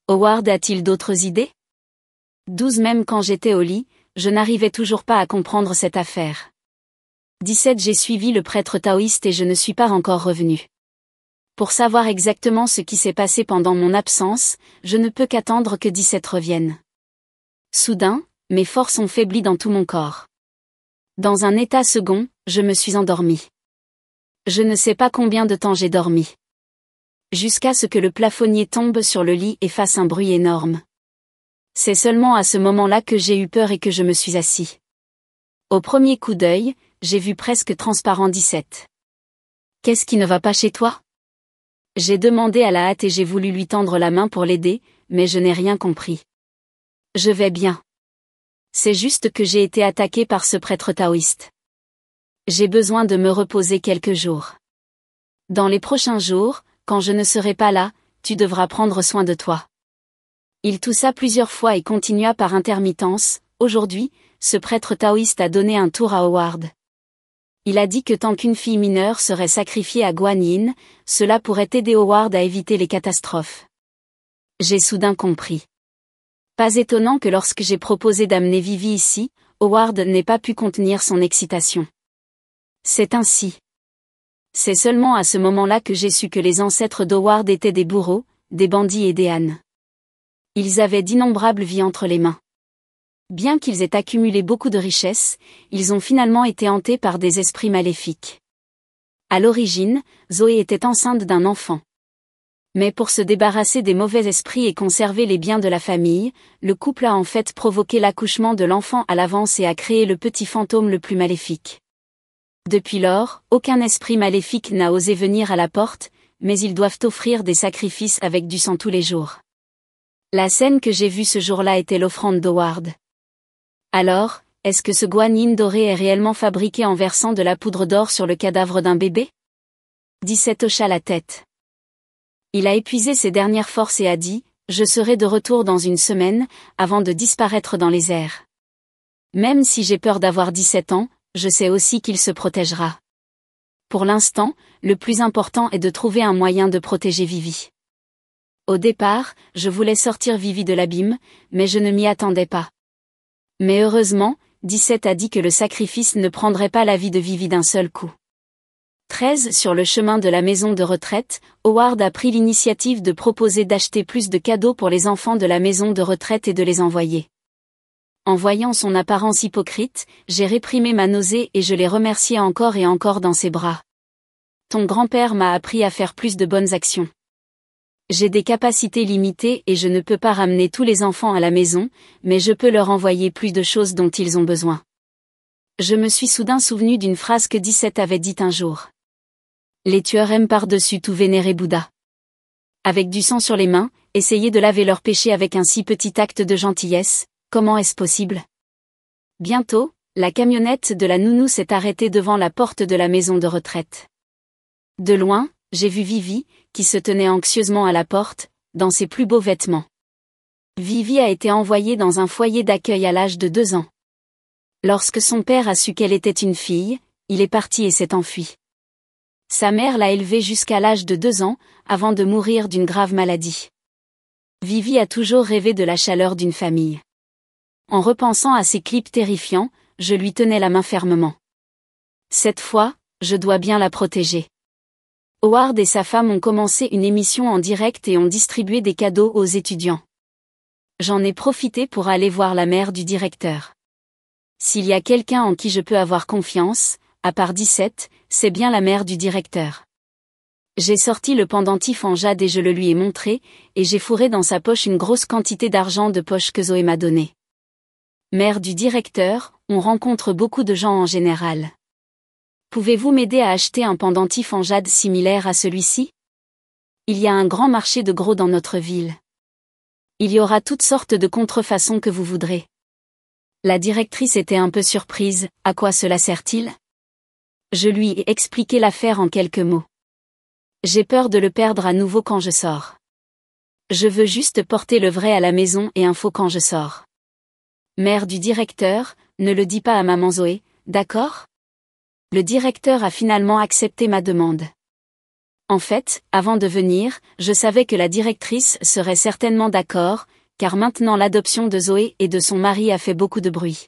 Speaker 1: Howard a-t-il d'autres idées? 12 Même quand j'étais au lit, je n'arrivais toujours pas à comprendre cette affaire. 17 J'ai suivi le prêtre taoïste et je ne suis pas encore revenu. Pour savoir exactement ce qui s'est passé pendant mon absence, je ne peux qu'attendre que 17 revienne. Soudain, mes forces ont faibli dans tout mon corps. Dans un état second, je me suis endormi. Je ne sais pas combien de temps j'ai dormi. Jusqu'à ce que le plafonnier tombe sur le lit et fasse un bruit énorme. C'est seulement à ce moment-là que j'ai eu peur et que je me suis assis. Au premier coup d'œil, j'ai vu presque transparent 17. Qu'est-ce qui ne va pas chez toi? J'ai demandé à la hâte et j'ai voulu lui tendre la main pour l'aider, mais je n'ai rien compris. Je vais bien. C'est juste que j'ai été attaqué par ce prêtre taoïste. J'ai besoin de me reposer quelques jours. Dans les prochains jours, quand je ne serai pas là, tu devras prendre soin de toi. Il toussa plusieurs fois et continua par intermittence. Aujourd'hui, ce prêtre taoïste a donné un tour à Howard. Il a dit que tant qu'une fille mineure serait sacrifiée à Guan Yin, cela pourrait aider Howard à éviter les catastrophes. J'ai soudain compris. Pas étonnant que lorsque j'ai proposé d'amener Vivi ici, Howard n'ait pas pu contenir son excitation. C'est ainsi. C'est seulement à ce moment-là que j'ai su que les ancêtres d'Howard étaient des bourreaux, des bandits et des ânes. Ils avaient d'innombrables vies entre les mains. Bien qu'ils aient accumulé beaucoup de richesses, ils ont finalement été hantés par des esprits maléfiques. À l'origine, Zoé était enceinte d'un enfant. Mais pour se débarrasser des mauvais esprits et conserver les biens de la famille, le couple a en fait provoqué l'accouchement de l'enfant à l'avance et a créé le petit fantôme le plus maléfique. Depuis lors, aucun esprit maléfique n'a osé venir à la porte, mais ils doivent offrir des sacrifices avec du sang tous les jours. La scène que j'ai vue ce jour-là était l'offrande d'Howard. Alors, est-ce que ce Guan Yin doré est réellement fabriqué en versant de la poudre d'or sur le cadavre d'un bébé? 17 hocha la tête. Il a épuisé ses dernières forces et a dit, « Je serai de retour dans une semaine, avant de disparaître dans les airs. » Même si j'ai peur d'avoir 17 ans, je sais aussi qu'il se protégera. Pour l'instant, le plus important est de trouver un moyen de protéger Vivi. Au départ, je voulais sortir Vivi de l'abîme, mais je ne m'y attendais pas. Mais heureusement, 17 a dit que le sacrifice ne prendrait pas la vie de Vivi d'un seul coup. 13 Sur le chemin de la maison de retraite, Howard a pris l'initiative de proposer d'acheter plus de cadeaux pour les enfants de la maison de retraite et de les envoyer. En voyant son apparence hypocrite, j'ai réprimé ma nausée et je l'ai remercié encore et encore dans ses bras. Ton grand-père m'a appris à faire plus de bonnes actions. J'ai des capacités limitées et je ne peux pas ramener tous les enfants à la maison, mais je peux leur envoyer plus de choses dont ils ont besoin. Je me suis soudain souvenu d'une phrase que 17 avait dite un jour. Les tueurs aiment par-dessus tout vénérer Bouddha. Avec du sang sur les mains, essayer de laver leurs péchés avec un si petit acte de gentillesse, comment est-ce possible? Bientôt, la camionnette de la nounou s'est arrêtée devant la porte de la maison de retraite. De loin, j'ai vu Vivi, qui se tenait anxieusement à la porte, dans ses plus beaux vêtements. Vivi a été envoyée dans un foyer d'accueil à l'âge de 2 ans. Lorsque son père a su qu'elle était une fille, il est parti et s'est enfui. Sa mère l'a élevée jusqu'à l'âge de 2 ans, avant de mourir d'une grave maladie. Vivi a toujours rêvé de la chaleur d'une famille. En repensant à ces clips terrifiants, je lui tenais la main fermement. Cette fois, je dois bien la protéger. Howard et sa femme ont commencé une émission en direct et ont distribué des cadeaux aux étudiants. J'en ai profité pour aller voir la mère du directeur. S'il y a quelqu'un en qui je peux avoir confiance, à part 17, c'est bien la mère du directeur. J'ai sorti le pendentif en jade et je le lui ai montré, et j'ai fourré dans sa poche une grosse quantité d'argent de poche que Zoé m'a donné. Mère du directeur, on rencontre beaucoup de gens en général. Pouvez-vous m'aider à acheter un pendentif en jade similaire à celui-ci? Il y a un grand marché de gros dans notre ville. Il y aura toutes sortes de contrefaçons que vous voudrez. La directrice était un peu surprise, à quoi cela sert-il? Je lui ai expliqué l'affaire en quelques mots. J'ai peur de le perdre à nouveau quand je sors. Je veux juste porter le vrai à la maison et un faux quand je sors. Mère du directeur, ne le dis pas à maman Zoé, d'accord? Le directeur a finalement accepté ma demande. En fait, avant de venir, je savais que la directrice serait certainement d'accord, car maintenant l'adoption de Zoé et de son mari a fait beaucoup de bruit.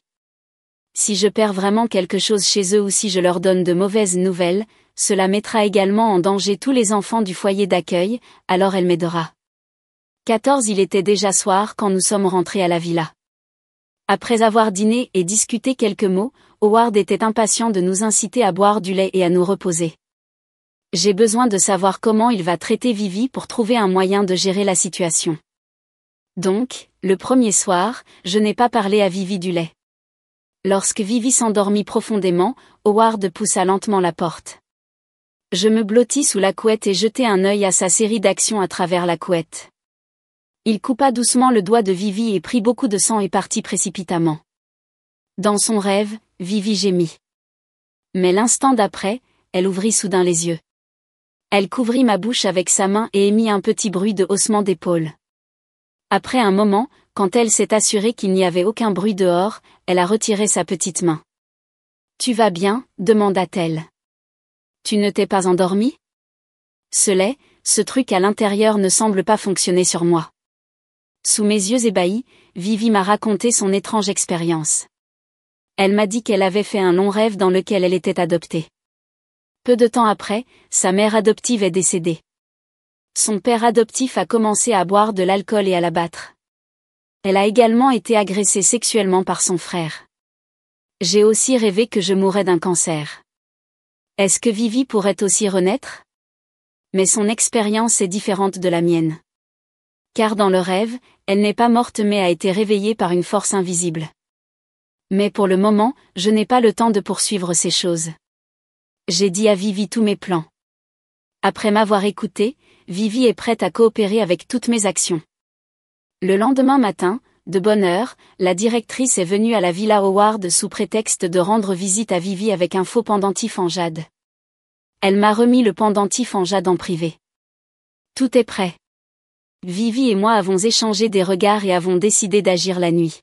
Speaker 1: Si je perds vraiment quelque chose chez eux ou si je leur donne de mauvaises nouvelles, cela mettra également en danger tous les enfants du foyer d'accueil, alors elle m'aidera. 14 Il était déjà soir quand nous sommes rentrés à la villa. Après avoir dîné et discuté quelques mots, Howard était impatient de nous inciter à boire du lait et à nous reposer. J'ai besoin de savoir comment il va traiter Vivi pour trouver un moyen de gérer la situation. Donc, le premier soir, je n'ai pas parlé à Vivi du lait. Lorsque Vivi s'endormit profondément, Howard poussa lentement la porte. Je me blottis sous la couette et jetai un œil à sa série d'actions à travers la couette. Il coupa doucement le doigt de Vivi et prit beaucoup de sang et partit précipitamment. Dans son rêve, Vivi gémit. Mais l'instant d'après, elle ouvrit soudain les yeux. Elle couvrit ma bouche avec sa main et émit un petit bruit de haussement d'épaules. Après un moment, quand elle s'est assurée qu'il n'y avait aucun bruit dehors, elle a retiré sa petite main. « Tu vas bien ?» demanda-t-elle. « Tu ne t'es pas endormi ? Ce lait, ce truc à l'intérieur ne semble pas fonctionner sur moi. » Sous mes yeux ébahis, Vivi m'a raconté son étrange expérience. Elle m'a dit qu'elle avait fait un long rêve dans lequel elle était adoptée. Peu de temps après, sa mère adoptive est décédée. Son père adoptif a commencé à boire de l'alcool et à la battre. Elle a également été agressée sexuellement par son frère. J'ai aussi rêvé que je mourrais d'un cancer. Est-ce que Vivi pourrait aussi renaître? Mais son expérience est différente de la mienne. Car dans le rêve, elle n'est pas morte mais a été réveillée par une force invisible. Mais pour le moment, je n'ai pas le temps de poursuivre ces choses. J'ai dit à Vivi tous mes plans. Après m'avoir écouté, Vivi est prête à coopérer avec toutes mes actions. Le lendemain matin, de bonne heure, la directrice est venue à la Villa Howard sous prétexte de rendre visite à Vivi avec un faux pendentif en jade. Elle m'a remis le pendentif en jade en privé. Tout est prêt. Vivi et moi avons échangé des regards et avons décidé d'agir la nuit.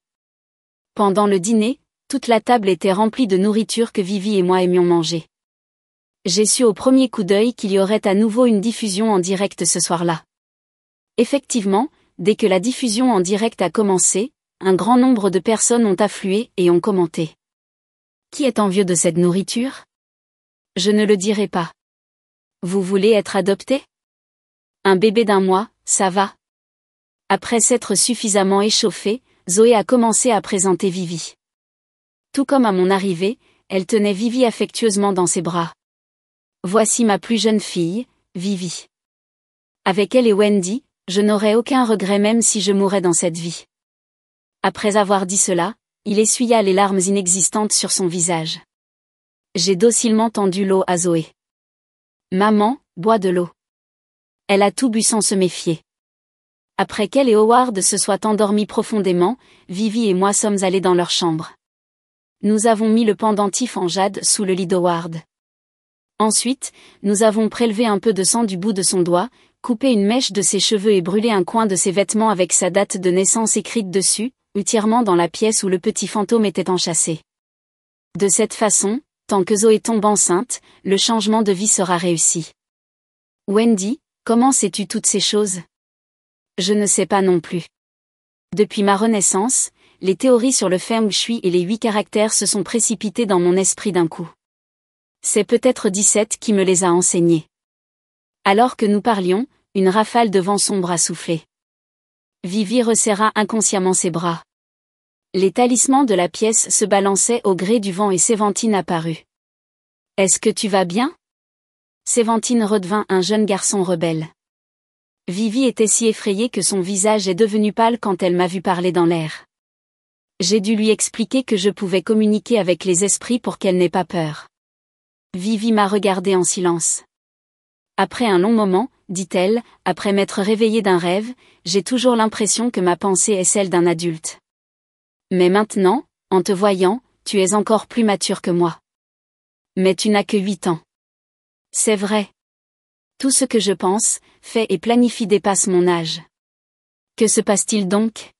Speaker 1: Pendant le dîner, toute la table était remplie de nourriture que Vivi et moi aimions manger. J'ai su au premier coup d'œil qu'il y aurait à nouveau une diffusion en direct ce soir-là. Effectivement, dès que la diffusion en direct a commencé, un grand nombre de personnes ont afflué et ont commenté. Qui est envieux de cette nourriture? Je ne le dirai pas. Vous voulez être adopté? Un bébé d'1 mois, ça va. Après s'être suffisamment échauffée, Zoé a commencé à présenter Vivi. Tout comme à mon arrivée, elle tenait Vivi affectueusement dans ses bras. Voici ma plus jeune fille, Vivi. Avec elle et Wendy, je n'aurais aucun regret même si je mourais dans cette vie. Après avoir dit cela, il essuya les larmes inexistantes sur son visage. J'ai docilement tendu l'eau à Zoé. Maman, bois de l'eau. Elle a tout bu sans se méfier. Après qu'elle et Howard se soient endormis profondément, Vivi et moi sommes allés dans leur chambre. Nous avons mis le pendentif en jade sous le lit d'Howard. Ensuite, nous avons prélevé un peu de sang du bout de son doigt, coupé une mèche de ses cheveux et brûlé un coin de ses vêtements avec sa date de naissance écrite dessus, entièrement dans la pièce où le petit fantôme était enchâssé. De cette façon, tant que Zoé tombe enceinte, le changement de vie sera réussi. Wendy, comment sais-tu toutes ces choses? Je ne sais pas non plus. Depuis ma renaissance, les théories sur le feng shui et les 8 caractères se sont précipitées dans mon esprit d'un coup. C'est peut-être 17 qui me les a enseignés. Alors que nous parlions, une rafale de vent sombre a soufflé. Vivi resserra inconsciemment ses bras. Les talismans de la pièce se balançaient au gré du vent et Séventine apparut. « Est-ce que tu vas bien ?» Séventine redevint un jeune garçon rebelle. Vivi était si effrayée que son visage est devenu pâle quand elle m'a vu parler dans l'air. J'ai dû lui expliquer que je pouvais communiquer avec les esprits pour qu'elle n'ait pas peur. Vivi m'a regardé en silence. Après un long moment, dit-elle, après m'être réveillée d'un rêve, j'ai toujours l'impression que ma pensée est celle d'un adulte. Mais maintenant, en te voyant, tu es encore plus mature que moi. Mais tu n'as que 8 ans. C'est vrai. Tout ce que je pense, fais et planifie dépasse mon âge. Que se passe-t-il donc?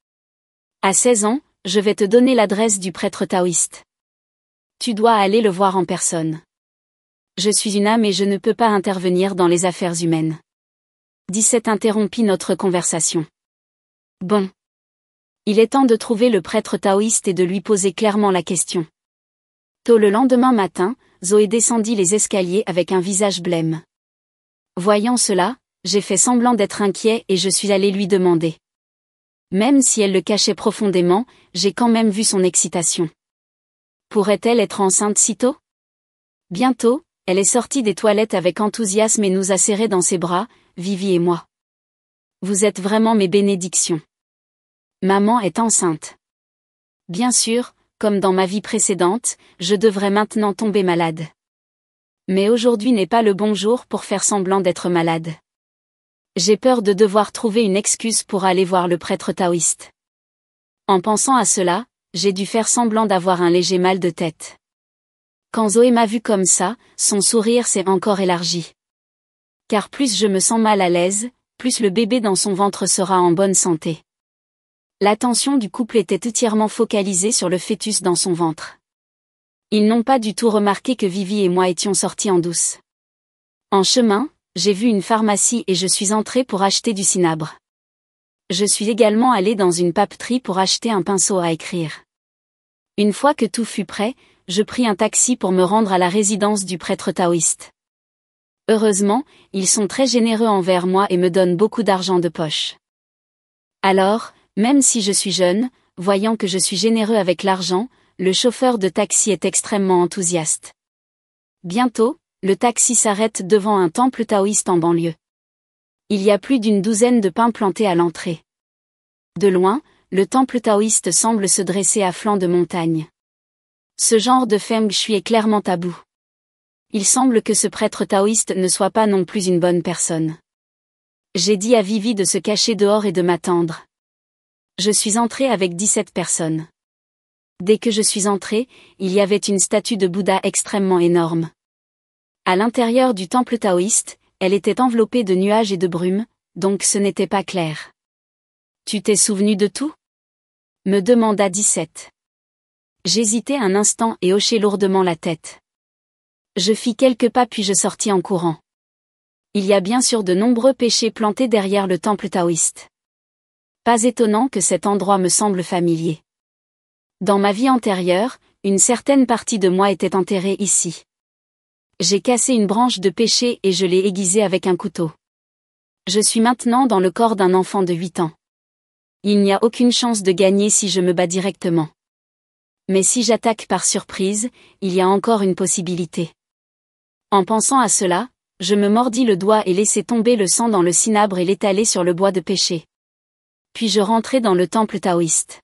Speaker 1: À 16 ans, je vais te donner l'adresse du prêtre taoïste. Tu dois aller le voir en personne. Je suis une âme et je ne peux pas intervenir dans les affaires humaines. 17 interrompit notre conversation. Bon. Il est temps de trouver le prêtre taoïste et de lui poser clairement la question. Tôt le lendemain matin, Zoé descendit les escaliers avec un visage blême. Voyant cela, j'ai fait semblant d'être inquiet et je suis allé lui demander. Même si elle le cachait profondément, j'ai quand même vu son excitation. Pourrait-elle être enceinte si tôt? Bientôt, elle est sortie des toilettes avec enthousiasme et nous a serrés dans ses bras, Vivi et moi. Vous êtes vraiment mes bénédictions. Maman est enceinte. Bien sûr, comme dans ma vie précédente, je devrais maintenant tomber malade. Mais aujourd'hui n'est pas le bon jour pour faire semblant d'être malade. J'ai peur de devoir trouver une excuse pour aller voir le prêtre taoïste. En pensant à cela, j'ai dû faire semblant d'avoir un léger mal de tête. Quand Zoé m'a vu comme ça, son sourire s'est encore élargi. Car plus je me sens mal à l'aise, plus le bébé dans son ventre sera en bonne santé. L'attention du couple était entièrement focalisée sur le fœtus dans son ventre. Ils n'ont pas du tout remarqué que Vivi et moi étions sortis en douce. En chemin, j'ai vu une pharmacie et je suis entrée pour acheter du cinabre. Je suis également allée dans une papeterie pour acheter un pinceau à écrire. Une fois que tout fut prêt, je pris un taxi pour me rendre à la résidence du prêtre taoïste. Heureusement, ils sont très généreux envers moi et me donnent beaucoup d'argent de poche. Alors, même si je suis jeune, voyant que je suis généreux avec l'argent, le chauffeur de taxi est extrêmement enthousiaste. Bientôt, le taxi s'arrête devant un temple taoïste en banlieue. Il y a plus d'une douzaine de pins plantés à l'entrée. De loin, le temple taoïste semble se dresser à flanc de montagne. Ce genre de feng shui est clairement tabou. Il semble que ce prêtre taoïste ne soit pas non plus une bonne personne. J'ai dit à Vivi de se cacher dehors et de m'attendre. Je suis entrée avec 17 personnes. Dès que je suis entrée, il y avait une statue de Bouddha extrêmement énorme. À l'intérieur du temple taoïste, elle était enveloppée de nuages et de brume, donc ce n'était pas clair. Tu t'es souvenu de tout? Me demanda 17. J'hésitai un instant et hochai lourdement la tête. Je fis quelques pas puis je sortis en courant. Il y a bien sûr de nombreux péchés plantés derrière le temple taoïste. Pas étonnant que cet endroit me semble familier. Dans ma vie antérieure, une certaine partie de moi était enterrée ici. J'ai cassé une branche de pêcher et je l'ai aiguisée avec un couteau. Je suis maintenant dans le corps d'un enfant de 8 ans. Il n'y a aucune chance de gagner si je me bats directement. Mais si j'attaque par surprise, il y a encore une possibilité. En pensant à cela, je me mordis le doigt et laissai tomber le sang dans le cinabre et l'étaler sur le bois de pêcher. Puis je rentrai dans le temple taoïste.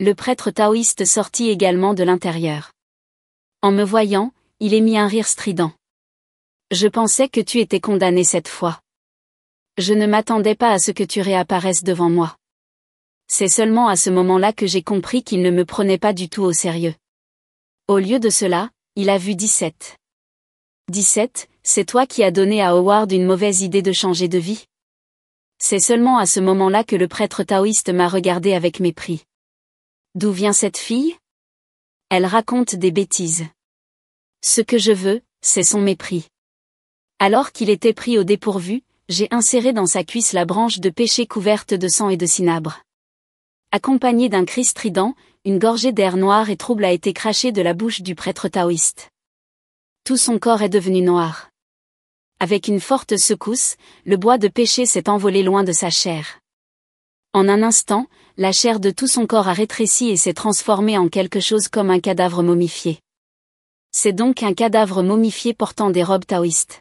Speaker 1: Le prêtre taoïste sortit également de l'intérieur. En me voyant, il émit un rire strident. Je pensais que tu étais condamné cette fois. Je ne m'attendais pas à ce que tu réapparaisses devant moi. C'est seulement à ce moment-là que j'ai compris qu'il ne me prenait pas du tout au sérieux. Au lieu de cela, il a vu 17. 17, c'est toi qui as donné à Howard une mauvaise idée de changer de vie? C'est seulement à ce moment-là que le prêtre taoïste m'a regardé avec mépris. D'où vient cette fille? Elle raconte des bêtises. Ce que je veux, c'est son mépris. Alors qu'il était pris au dépourvu, j'ai inséré dans sa cuisse la branche de pêcher couverte de sang et de cinabre. Accompagné d'un cri strident, une gorgée d'air noir et trouble a été crachée de la bouche du prêtre taoïste. Tout son corps est devenu noir. Avec une forte secousse, le bois de pêcher s'est envolé loin de sa chair. En un instant, la chair de tout son corps a rétréci et s'est transformée en quelque chose comme un cadavre momifié. C'est donc un cadavre momifié portant des robes taoïstes.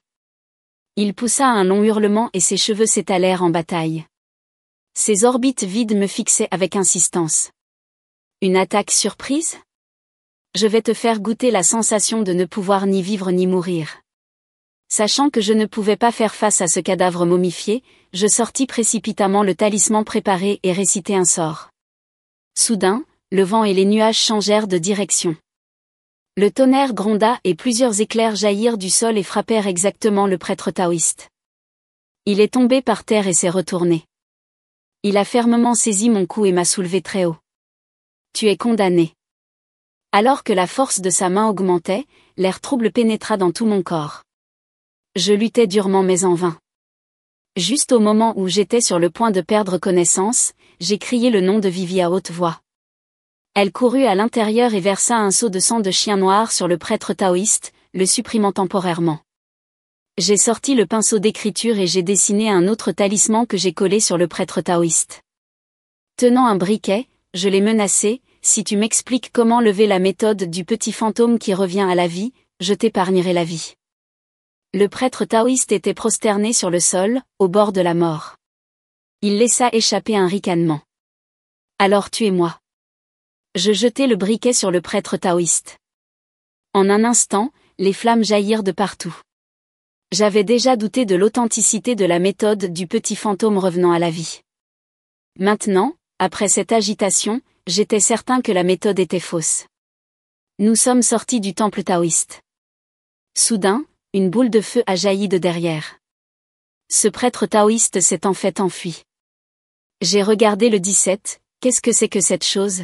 Speaker 1: Il poussa un long hurlement et ses cheveux s'étalèrent en bataille. Ses orbites vides me fixaient avec insistance. Une attaque surprise? Je vais te faire goûter la sensation de ne pouvoir ni vivre ni mourir. Sachant que je ne pouvais pas faire face à ce cadavre momifié, je sortis précipitamment le talisman préparé et récitai un sort. Soudain, le vent et les nuages changèrent de direction. Le tonnerre gronda et plusieurs éclairs jaillirent du sol et frappèrent exactement le prêtre taoïste. Il est tombé par terre et s'est retourné. Il a fermement saisi mon cou et m'a soulevé très haut. Tu es condamné. Alors que la force de sa main augmentait, l'air trouble pénétra dans tout mon corps. Je luttais durement mais en vain. Juste au moment où j'étais sur le point de perdre connaissance, j'ai crié le nom de Vivi à haute voix. Elle courut à l'intérieur et versa un seau de sang de chien noir sur le prêtre taoïste, le supprimant temporairement. J'ai sorti le pinceau d'écriture et j'ai dessiné un autre talisman que j'ai collé sur le prêtre taoïste. Tenant un briquet, je l'ai menacé, si tu m'expliques comment lever la méthode du petit fantôme qui revient à la vie, je t'épargnerai la vie. Le prêtre taoïste était prosterné sur le sol, au bord de la mort. Il laissa échapper un ricanement. Alors tuez-moi. Je jetai le briquet sur le prêtre taoïste. En un instant, les flammes jaillirent de partout. J'avais déjà douté de l'authenticité de la méthode du petit fantôme revenant à la vie. Maintenant, après cette agitation, j'étais certain que la méthode était fausse. Nous sommes sortis du temple taoïste. Soudain, une boule de feu a jailli de derrière. Ce prêtre taoïste s'est en fait enfui. J'ai regardé le 17, qu'est-ce que c'est que cette chose?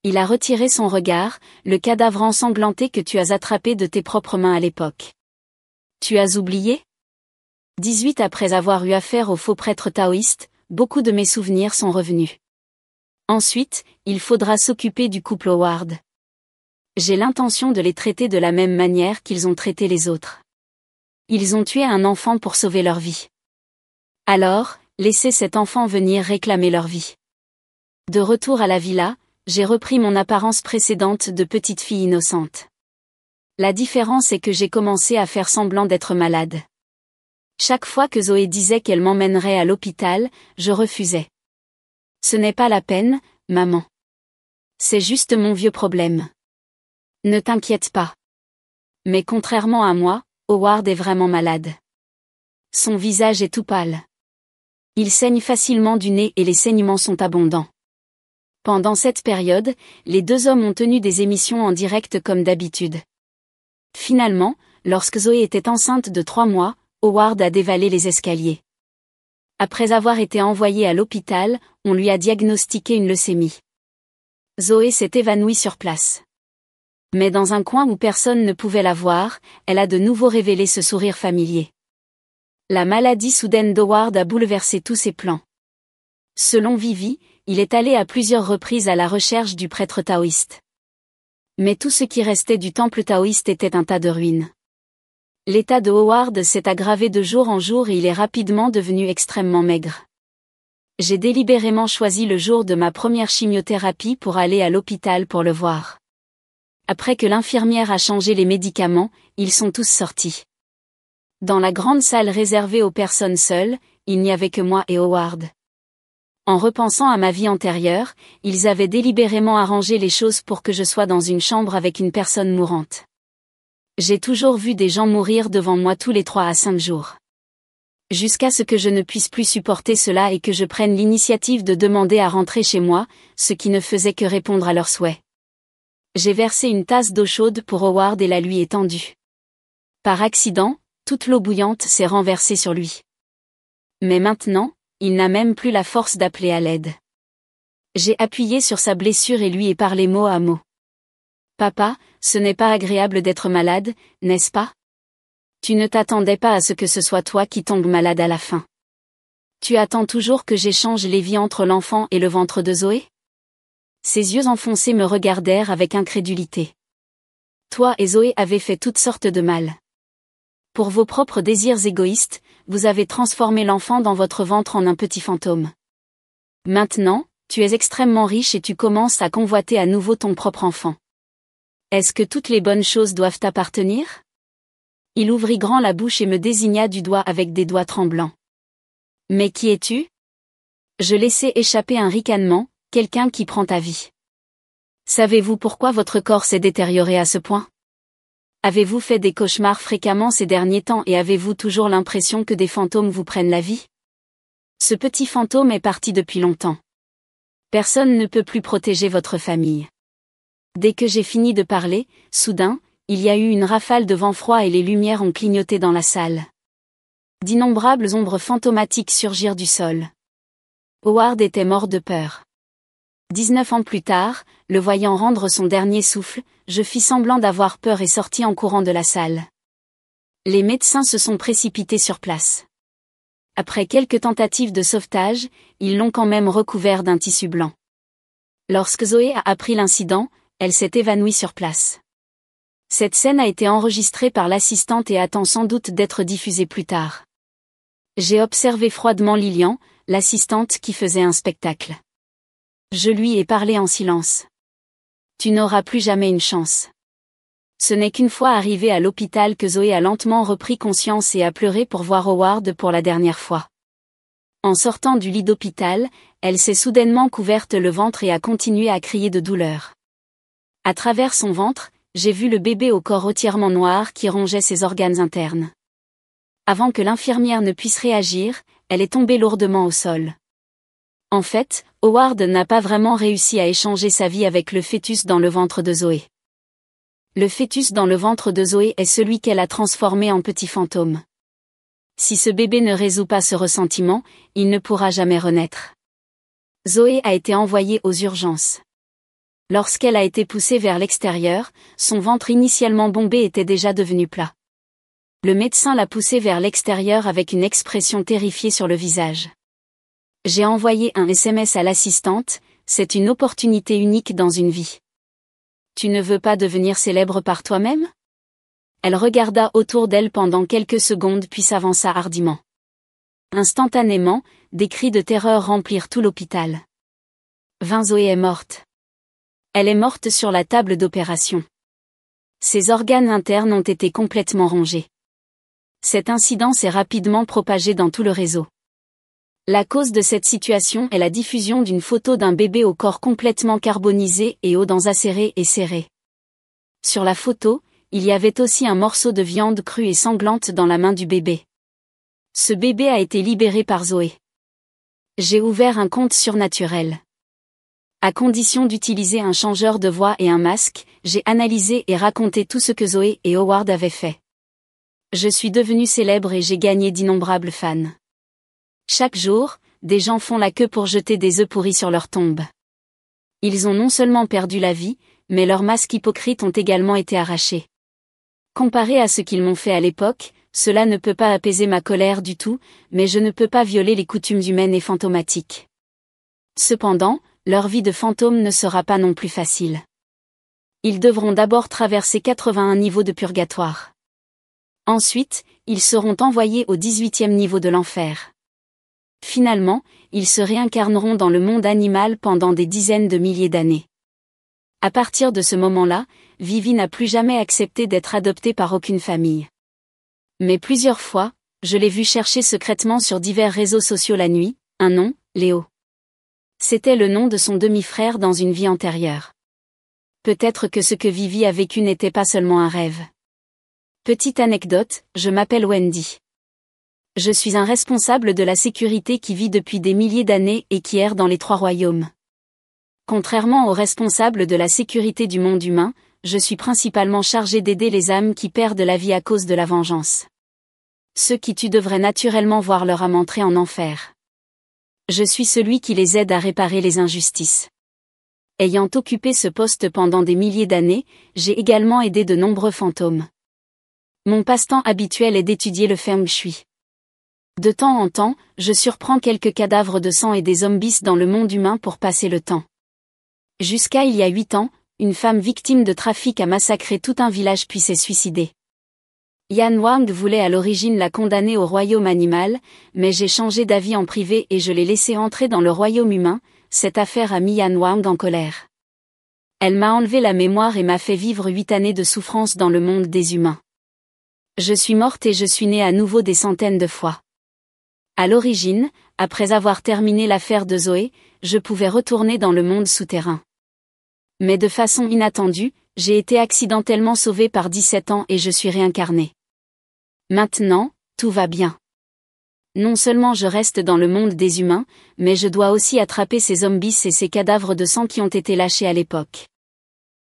Speaker 1: Il a retiré son regard, le cadavre ensanglanté que tu as attrapé de tes propres mains à l'époque. Tu as oublié? 18 Après avoir eu affaire au faux prêtre taoïste, beaucoup de mes souvenirs sont revenus. Ensuite, il faudra s'occuper du couple Howard. J'ai l'intention de les traiter de la même manière qu'ils ont traité les autres. Ils ont tué un enfant pour sauver leur vie. Alors, laissez cet enfant venir réclamer leur vie. De retour à la villa, j'ai repris mon apparence précédente de petite fille innocente. La différence est que j'ai commencé à faire semblant d'être malade. Chaque fois que Zoé disait qu'elle m'emmènerait à l'hôpital, je refusais. Ce n'est pas la peine, maman. C'est juste mon vieux problème. Ne t'inquiète pas. Mais contrairement à moi, Howard est vraiment malade. Son visage est tout pâle. Il saigne facilement du nez et les saignements sont abondants. Pendant cette période, les deux hommes ont tenu des émissions en direct comme d'habitude. Finalement, lorsque Zoé était enceinte de 3 mois, Howard a dévalé les escaliers. Après avoir été envoyé à l'hôpital, on lui a diagnostiqué une leucémie. Zoé s'est évanouie sur place. Mais dans un coin où personne ne pouvait la voir, elle a de nouveau révélé ce sourire familier. La maladie soudaine d'Howard a bouleversé tous ses plans. Selon Vivi, il est allé à plusieurs reprises à la recherche du prêtre taoïste. Mais tout ce qui restait du temple taoïste était un tas de ruines. L'état de Howard s'est aggravé de jour en jour et il est rapidement devenu extrêmement maigre. J'ai délibérément choisi le jour de ma première chimiothérapie pour aller à l'hôpital pour le voir. Après que l'infirmière a changé les médicaments, ils sont tous sortis. Dans la grande salle réservée aux personnes seules, il n'y avait que moi et Howard. En repensant à ma vie antérieure, ils avaient délibérément arrangé les choses pour que je sois dans une chambre avec une personne mourante. J'ai toujours vu des gens mourir devant moi tous les 3 à 5 jours. Jusqu'à ce que je ne puisse plus supporter cela et que je prenne l'initiative de demander à rentrer chez moi, ce qui ne faisait que répondre à leurs souhaits. J'ai versé une tasse d'eau chaude pour Howard et la lui étendue. Par accident, toute l'eau bouillante s'est renversée sur lui. Mais maintenant, il n'a même plus la force d'appeler à l'aide. J'ai appuyé sur sa blessure et lui ai parlé mot à mot. Papa, ce n'est pas agréable d'être malade, n'est-ce pas? Tu ne t'attendais pas à ce que ce soit toi qui tombes malade à la fin. Tu attends toujours que j'échange les vies entre l'enfant et le ventre de Zoé? Ses yeux enfoncés me regardèrent avec incrédulité. Toi et Zoé avez fait toutes sortes de mal. Pour vos propres désirs égoïstes, vous avez transformé l'enfant dans votre ventre en un petit fantôme. Maintenant, tu es extrêmement riche et tu commences à convoiter à nouveau ton propre enfant. Est-ce que toutes les bonnes choses doivent t'appartenir? Il ouvrit grand la bouche et me désigna du doigt avec des doigts tremblants. Mais qui es-tu? Je laissai échapper un ricanement, quelqu'un qui prend ta vie. Savez-vous pourquoi votre corps s'est détérioré à ce point? Avez-vous fait des cauchemars fréquemment ces derniers temps et avez-vous toujours l'impression que des fantômes vous prennent la vie? Ce petit fantôme est parti depuis longtemps. Personne ne peut plus protéger votre famille. Dès que j'ai fini de parler, soudain, il y a eu une rafale de vent froid et les lumières ont clignoté dans la salle. D'innombrables ombres fantomatiques surgirent du sol. Howard était mort de peur. 19 ans plus tard, le voyant rendre son dernier souffle, je fis semblant d'avoir peur et sortis en courant de la salle. Les médecins se sont précipités sur place. Après quelques tentatives de sauvetage, ils l'ont quand même recouvert d'un tissu blanc. Lorsque Zoé a appris l'incident, elle s'est évanouie sur place. Cette scène a été enregistrée par l'assistante et attend sans doute d'être diffusée plus tard. J'ai observé froidement Lilian, l'assistante qui faisait un spectacle. Je lui ai parlé en silence. Tu n'auras plus jamais une chance. Ce n'est qu'une fois arrivée à l'hôpital que Zoé a lentement repris conscience et a pleuré pour voir Howard pour la dernière fois. En sortant du lit d'hôpital, elle s'est soudainement couverte le ventre et a continué à crier de douleur. À travers son ventre, j'ai vu le bébé au corps entièrement noir qui rongeait ses organes internes. Avant que l'infirmière ne puisse réagir, elle est tombée lourdement au sol. En fait, Howard n'a pas vraiment réussi à échanger sa vie avec le fœtus dans le ventre de Zoé. Le fœtus dans le ventre de Zoé est celui qu'elle a transformé en petit fantôme. Si ce bébé ne résout pas ce ressentiment, il ne pourra jamais renaître. Zoé a été envoyée aux urgences. Lorsqu'elle a été poussée vers l'extérieur, son ventre initialement bombé était déjà devenu plat. Le médecin l'a poussée vers l'extérieur avec une expression terrifiée sur le visage. J'ai envoyé un SMS à l'assistante, c'est une opportunité unique dans une vie. Tu ne veux pas devenir célèbre par toi-même? Elle regarda autour d'elle pendant quelques secondes puis s'avança hardiment. Instantanément, des cris de terreur remplirent tout l'hôpital. Zoé est morte. Elle est morte sur la table d'opération. Ses organes internes ont été complètement rongés. Cet incident s'est rapidement propagé dans tout le réseau. La cause de cette situation est la diffusion d'une photo d'un bébé au corps complètement carbonisé et aux dents acérées et serrées. Sur la photo, il y avait aussi un morceau de viande crue et sanglante dans la main du bébé. Ce bébé a été libéré par Zoé. J'ai ouvert un compte surnaturel. À condition d'utiliser un changeur de voix et un masque, j'ai analysé et raconté tout ce que Zoé et Howard avaient fait. Je suis devenu célèbre et j'ai gagné d'innombrables fans. Chaque jour, des gens font la queue pour jeter des œufs pourris sur leur tombe. Ils ont non seulement perdu la vie, mais leurs masques hypocrites ont également été arrachés. Comparé à ce qu'ils m'ont fait à l'époque, cela ne peut pas apaiser ma colère du tout, mais je ne peux pas violer les coutumes humaines et fantomatiques. Cependant, leur vie de fantôme ne sera pas non plus facile. Ils devront d'abord traverser 81 niveaux de purgatoire. Ensuite, ils seront envoyés au 18e niveau de l'enfer. Finalement, ils se réincarneront dans le monde animal pendant des dizaines de milliers d'années. À partir de ce moment-là, Vivi n'a plus jamais accepté d'être adoptée par aucune famille. Mais plusieurs fois, je l'ai vu chercher secrètement sur divers réseaux sociaux la nuit, un nom, Léo. C'était le nom de son demi-frère dans une vie antérieure. Peut-être que ce que Vivi a vécu n'était pas seulement un rêve. Petite anecdote, je m'appelle Wendy. Je suis un responsable de la sécurité qui vit depuis des milliers d'années et qui erre dans les 3 royaumes. Contrairement aux responsables de la sécurité du monde humain, je suis principalement chargé d'aider les âmes qui perdent la vie à cause de la vengeance. Ceux qui tuent devraient naturellement voir leur âme entrer en enfer. Je suis celui qui les aide à réparer les injustices. Ayant occupé ce poste pendant des milliers d'années, j'ai également aidé de nombreux fantômes. Mon passe-temps habituel est d'étudier le feng shui. De temps en temps, je surprends quelques cadavres de sang et des zombies dans le monde humain pour passer le temps. Jusqu'à il y a 8 ans, une femme victime de trafic a massacré tout un village puis s'est suicidée. Yan Wang voulait à l'origine la condamner au royaume animal, mais j'ai changé d'avis en privé et je l'ai laissée entrer dans le royaume humain. Cette affaire a mis Yan Wang en colère. Elle m'a enlevé la mémoire et m'a fait vivre 8 années de souffrance dans le monde des humains. Je suis morte et je suis née à nouveau des centaines de fois. À l'origine, après avoir terminé l'affaire de Zoé, je pouvais retourner dans le monde souterrain. Mais de façon inattendue, j'ai été accidentellement sauvée par 17 ans et je suis réincarnée. Maintenant, tout va bien. Non seulement je reste dans le monde des humains, mais je dois aussi attraper ces zombies et ces cadavres de sang qui ont été lâchés à l'époque.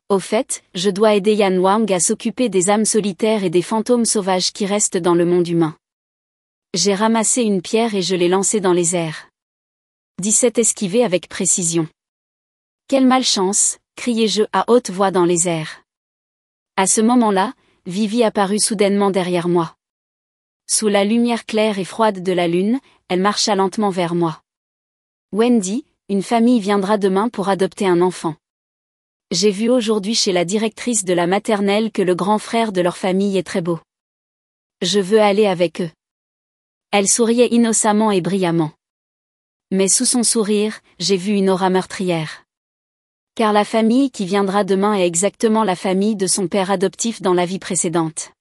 Speaker 1: Au fait, je dois aider Yan Wang à s'occuper des âmes solitaires et des fantômes sauvages qui restent dans le monde humain. J'ai ramassé une pierre et je l'ai lancée dans les airs. 17 esquivé avec précision. Quelle malchance, criai-je à haute voix dans les airs. À ce moment-là, Vivi apparut soudainement derrière moi. Sous la lumière claire et froide de la lune, elle marcha lentement vers moi. Wendy, une famille viendra demain pour adopter un enfant. J'ai vu aujourd'hui chez la directrice de la maternelle que le grand frère de leur famille est très beau. Je veux aller avec eux. Elle souriait innocemment et brillamment. Mais sous son sourire, j'ai vu une aura meurtrière. Car la famille qui viendra demain est exactement la famille de son père adoptif dans la vie précédente.